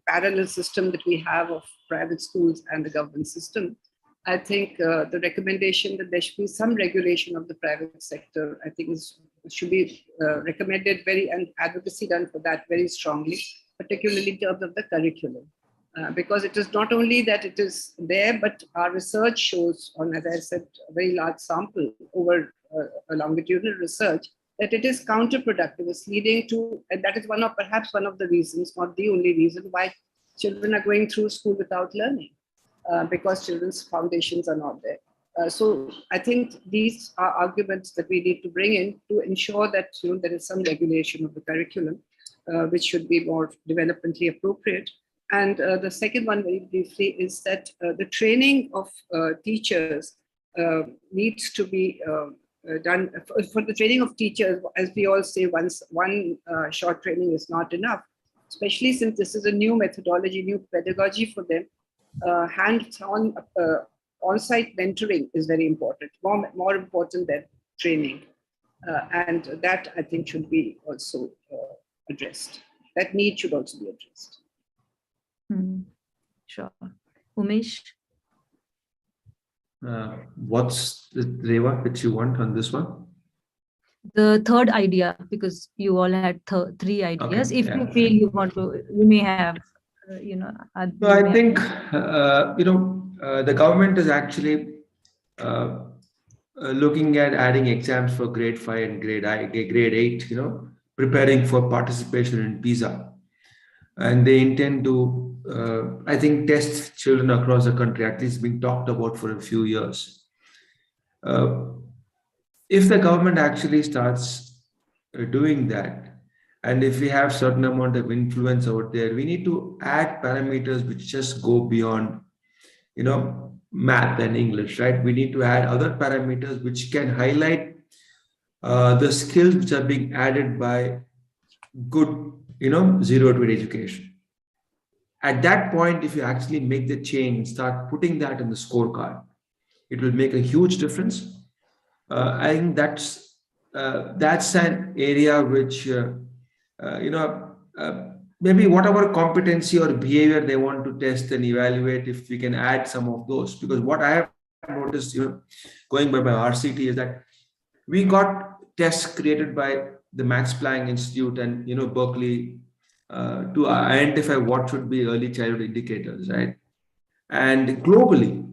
S3: parallel system that we have of private schools and the government system. I think the recommendation that there should be some regulation of the private sector, I think should be recommended and advocacy done for that very strongly, particularly in terms of the curriculum. Because it is not only that it is there, but our research shows on, as I said, a very large sample over a longitudinal research, that it is counterproductive. It's leading to, and that is perhaps one of the reasons, not the only reason, why children are going through school without learning, because children's foundations are not there. So I think these are arguments that we need to bring in to ensure that there is some regulation of the curriculum, which should be more developmentally appropriate. And the second one, very briefly, is that the training of teachers needs to be done. For the training of teachers, as we all say, one short training is not enough, especially since this is a new methodology, new pedagogy for them. Hands-on, on-site mentoring is very important, more important than training. And that, I think, should be also addressed. That need should also be addressed.
S2: Sure. Umesh?
S4: What's the Reva that you want on this one?
S2: The third idea, because you all had three ideas.
S4: Okay,
S2: if you feel you want to, you may have,
S4: No, I think, the government is actually looking at adding exams for grade 5 and grade 8, preparing for participation in PISA. And they intend to, I think, test children across the country, at least being talked about for a few years. If the government actually starts doing that, and if we have certain amount of influence out there, we need to add parameters which just go beyond, math and English, right? We need to add other parameters which can highlight the skills which are being added by good, 0 to 8 education. At that point, if you actually make the change, start putting that in the scorecard, it will make a huge difference. I think that's an area which, maybe whatever competency or behavior they want to test and evaluate, if we can add some of those. Because what I have noticed, going by my RCT, is that we got tests created by the Max Planck Institute and Berkeley to identify what should be early childhood indicators, right? And globally,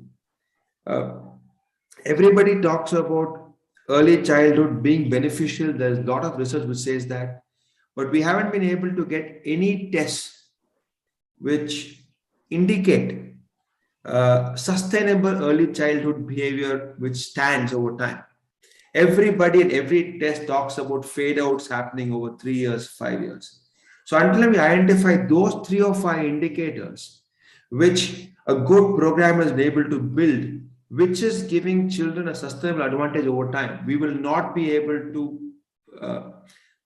S4: everybody talks about early childhood being beneficial. There's a lot of research which says that, but we haven't been able to get any tests which indicate sustainable early childhood behavior which stands over time. Everybody and every test talks about fade outs happening over 3 years, 5 years. So until we identify those 3 or 5 indicators which a good program is able to build, which is giving children a sustainable advantage over time, we will not be able to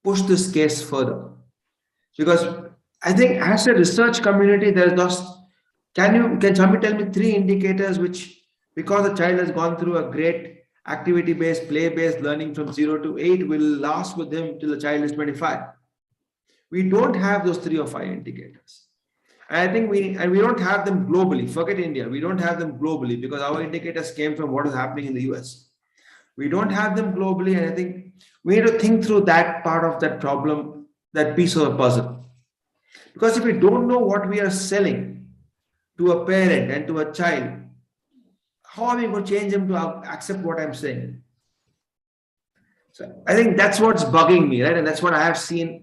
S4: push this case further. Because I think as a research community, there's just, can somebody tell me 3 indicators which, because a child has gone through a great activity-based, play-based learning from 0 to 8, will last with him till the child is 25? We don't have those 3 or 5 indicators. And I think we don't have them globally. Forget India. We don't have them globally because our indicators came from what is happening in the US. We don't have them globally. And I think we need to think through that part of that problem, that piece of the puzzle. Because if we don't know what we are selling to a parent and to a child, how are we going to change them to accept what I'm saying? So I think that's what's bugging me, right? And that's what I have seen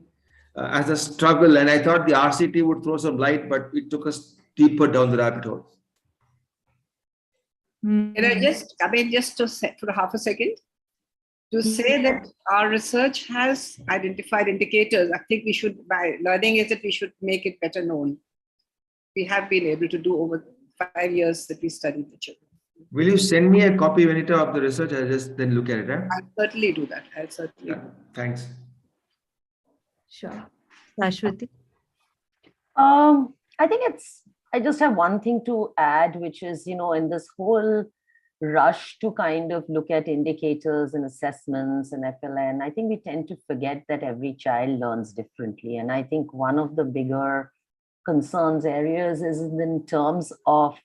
S4: as a struggle. And I thought the RCT would throw some light, but it took us deeper down the rabbit hole.
S3: Can I just come in just for half a second? To say that our research has identified indicators, I think we should, by learning is that we should make it better known. We have been able to do over 5 years that we studied the children.
S4: Will you send me a copy, Vanita, of the research? I'll just then look at it. Right?
S3: I'll certainly do that. I'll certainly.
S4: Yeah, thanks.
S2: Sure. Ashwati?
S5: I think I just have one thing to add, which is, in this whole rush to kind of look at indicators and assessments and FLN, I think we tend to forget that every child learns differently. And I think one of the bigger concerns areas is in terms of,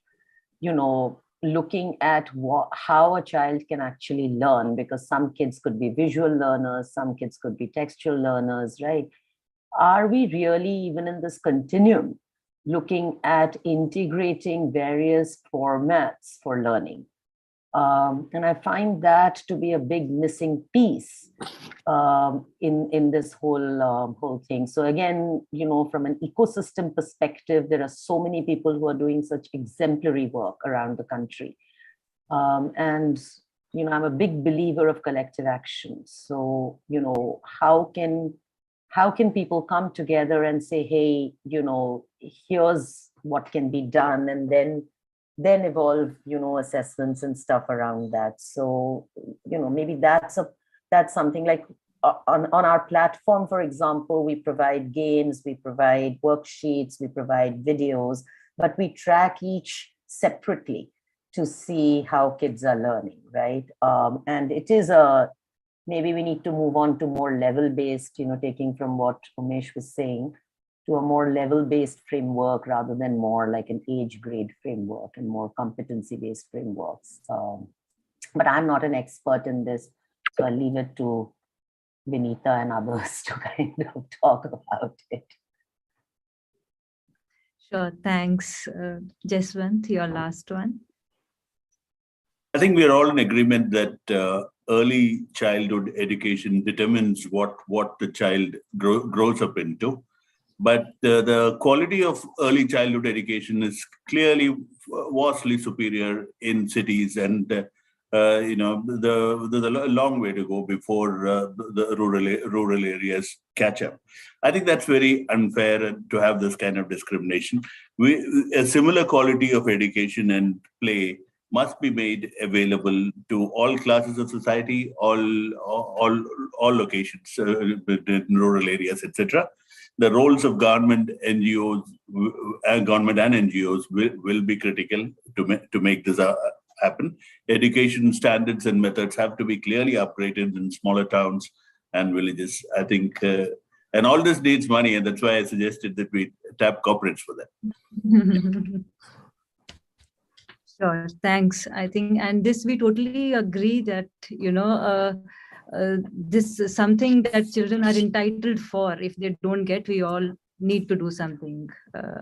S5: looking at how a child can actually learn, because some kids could be visual learners, some kids could be textual learners, right? Are we really, even in this continuum, looking at integrating various formats for learning? And I find that to be a big missing piece in this whole thing. So again, from an ecosystem perspective, there are so many people who are doing such exemplary work around the country. And I'm a big believer of collective action. So, how can people come together and say, hey, here's what can be done, and then evolve, assessments and stuff around that. So, maybe that's something like on our platform, for example, we provide games, we provide worksheets, we provide videos, but we track each separately to see how kids are learning, right? And it is maybe we need to move on to more level-based, taking from what Umesh was saying, to a more level-based framework rather than more like an age grade framework and more competency-based frameworks. But I'm not an expert in this, so I'll leave it to Vinita and others to kind of talk about it.
S2: Sure, thanks. Jaswant, your last one.
S6: I think we are all in agreement that early childhood education determines what the child grows up into. But the quality of early childhood education is clearly vastly superior in cities, and there's a long way to go before the rural areas catch up. I think that's very unfair to have this kind of discrimination. A similar quality of education and play must be made available to all classes of society, all locations, rural areas, etc. The roles of government, NGOs, government and NGOs will be critical to make this happen. Education standards and methods have to be clearly upgraded in smaller towns and villages, I think. And all this needs money, and that's why I suggested that we tap corporates for that.
S2: Sure, thanks. I think, and this we totally agree that, this is something that children are entitled for. If they don't get, we all need to do something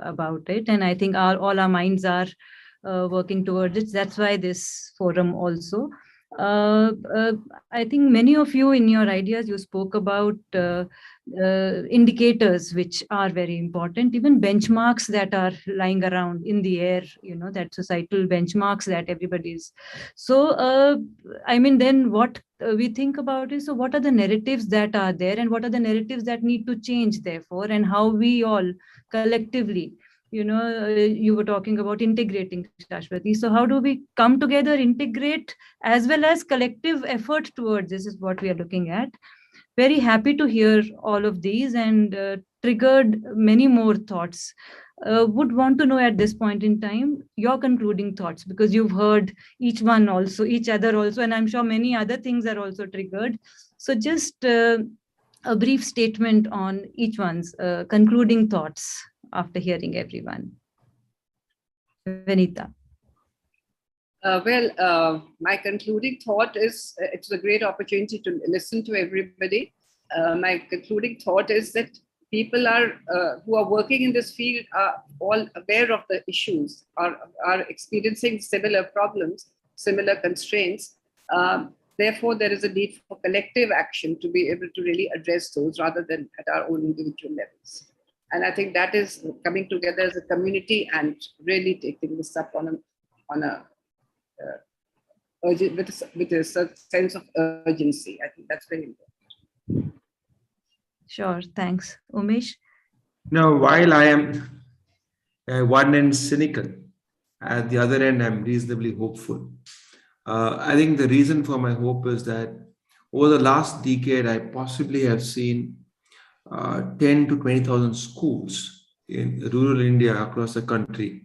S2: about it. And I think all our minds are working towards it. That's why this forum also. I think many of you in your ideas, you spoke about indicators which are very important, even benchmarks that are lying around in the air, that societal benchmarks that everybody's. So, I mean, then what we think about is, so what are the narratives that are there and what are the narratives that need to change, therefore, and how we all collectively, you were talking about integrating, Shashwati. So how do we come together, integrate, as well as collective effort towards this is what we are looking at. Very happy to hear all of these and triggered many more thoughts. Would want to know at this point in time your concluding thoughts, because you've heard each one also, each other also, and I'm sure many other things are also triggered. So just a brief statement on each one's concluding thoughts after hearing everyone. Vinita.
S3: My concluding thought is it's a great opportunity to listen to everybody. My concluding thought is that people who are working in this field are all aware of the issues, are experiencing similar problems, similar constraints. Therefore, there is a need for collective action to be able to really address those rather than at our own individual levels. And I think that is coming together as a community and really taking this up with a sense of urgency. I think that's very important.
S2: Sure, thanks. Umesh?
S4: Now, while I am at one end cynical, at the other end, I'm reasonably hopeful. I think the reason for my hope is that over the last decade, I possibly have seen 10 to 20,000 schools in rural India across the country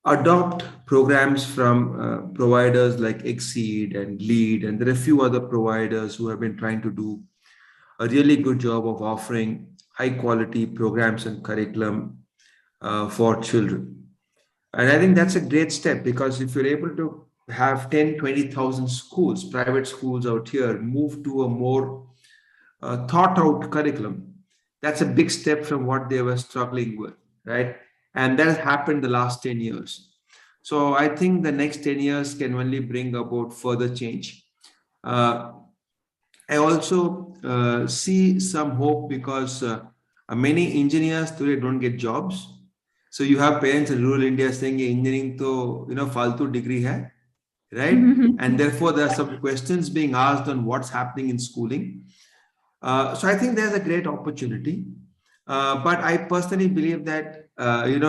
S4: adopt programs from providers like Exceed and Lead, and there are a few other providers who have been trying to do a really good job of offering high quality programs and curriculum for children. And I think that's a great step, because if you're able to have 10, 20,000 schools, private schools out here, move to a more thought out curriculum, that's a big step from what they were struggling with, right? And that has happened the last 10 years. So I think the next 10 years can only bring about further change. I also see some hope because many engineers today don't get jobs. So you have parents in rural India saying engineering to faltu degree hai, right? And therefore there are some questions being asked on what's happening in schooling. So I think there's a great opportunity. But I personally believe that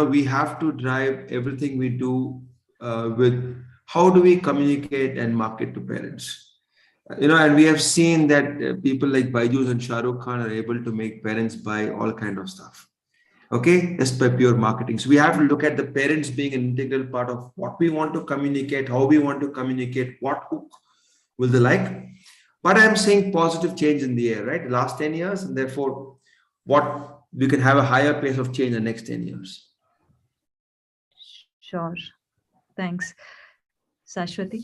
S4: we have to drive everything we do with how do we communicate and market to parents. And we have seen that people like Baijus and Shah Rukh Khan are able to make parents buy all kind of stuff. Okay, just by pure marketing. So we have to look at the parents being an integral part of what we want to communicate, how we want to communicate, what hook will they like. But I'm seeing positive change in the air, right? The last 10 years, and therefore what we can have a higher pace of change in the next 10 years.
S2: Sure. Thanks. Shashwati?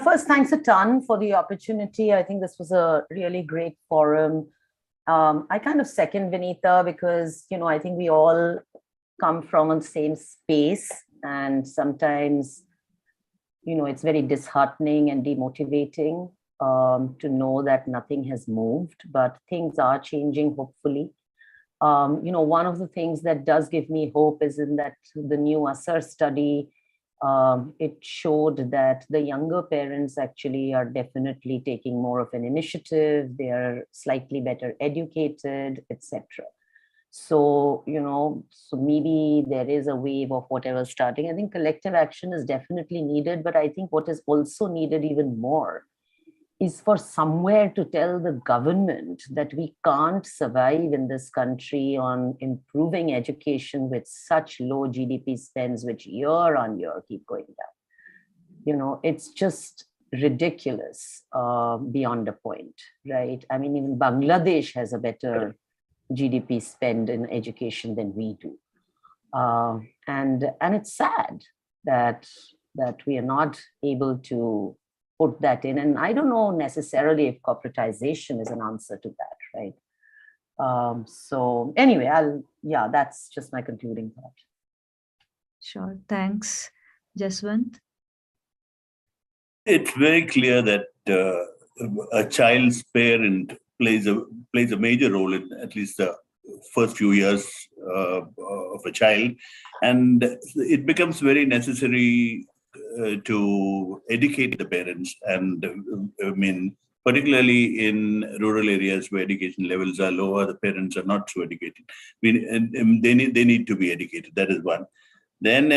S5: First, thanks a ton for the opportunity. I think this was a really great forum. I kind of second Vinita because, I think we all come from the same space, and sometimes, it's very disheartening and demotivating to know that nothing has moved, but things are changing, hopefully. One of the things that does give me hope is in that the new ASAR study, it showed that the younger parents actually are definitely taking more of an initiative. They are slightly better educated, etc. So, so maybe there is a wave of whatever starting. I think collective action is definitely needed, but I think what is also needed even more is for somewhere to tell the government that we can't survive in this country on improving education with such low GDP spends, which year on year keep going down. It's just ridiculous beyond a point, right? I mean, even Bangladesh has a better GDP spend in education than we do. And it's sad that we are not able to put that in. And I don't know necessarily if corporatization is an answer to that, right? So anyway, that's just my concluding thought.
S2: Sure, thanks. Jaswant?
S6: It's very clear that a child's parent plays a major role in at least the first few years of a child, and it becomes very necessary to educate the parents. And I mean, particularly in rural areas where education levels are lower, the parents are not so educated. They need to be educated. That is one. Then,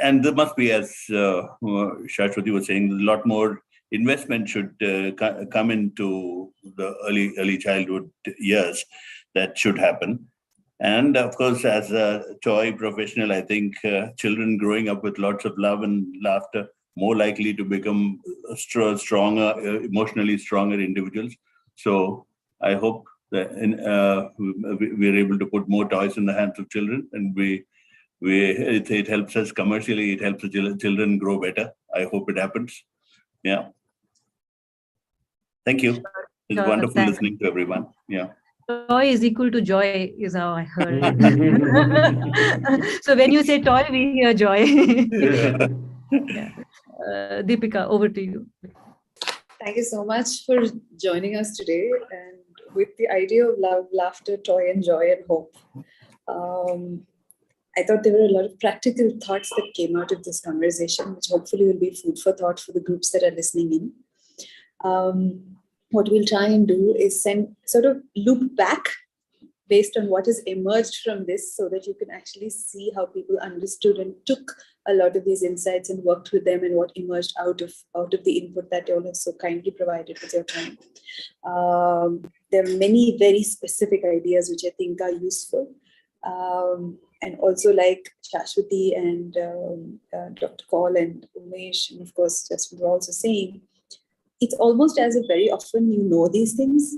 S6: and there must be, as Shashwati was saying, a lot more investment should come into the early childhood years. That should happen. And of course, as a toy professional, I think children growing up with lots of love and laughter more likely to become stronger, emotionally stronger individuals. So I hope that we're able to put more toys in the hands of children, and it helps us commercially. It helps the children grow better. I hope it happens. Yeah. Thank you. It's wonderful listening to everyone. Yeah.
S2: Toy is equal to joy is how I heard. So when you say toy, we hear joy. Yeah. Deepika, over to you.
S1: Thank you so much for joining us today, and with the idea of love, laughter, toy, and joy and hope. I thought there were a lot of practical thoughts that came out of this conversation, which hopefully will be food for thought for the groups that are listening in. What we'll try and do is sort of loop back based on what has emerged from this, so that you can actually see how people understood and took a lot of these insights and worked with them, and what emerged out of the input that you all have so kindly provided with your time. There are many very specific ideas which I think are useful. And also, like Shashwati and Dr. Kaul and Umesh, and of course, just we were also saying, it's almost as if very often you know these things,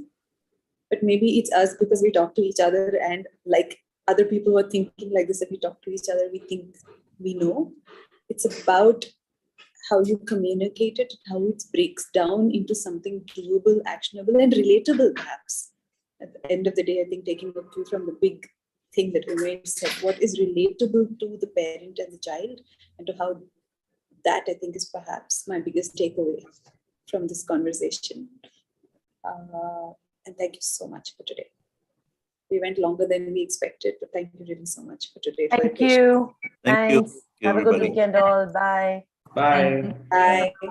S1: but maybe it's us because we talk to each other, and like other people who are thinking like this, if we talk to each other, we think we know. It's about how you communicate it, how it breaks down into something doable, actionable, and relatable, perhaps. At the end of the day, I think taking a cue from the big thing that Umesh said, what is relatable to the parent and the child, and to how that, I think, is perhaps my biggest takeaway from this conversation. And thank you so much for today. We went longer than we expected, but thank you really so much for today.
S5: Thank you.
S6: Thank you.
S5: Thanks. Have a good weekend all. Bye.
S4: Bye.
S1: Bye.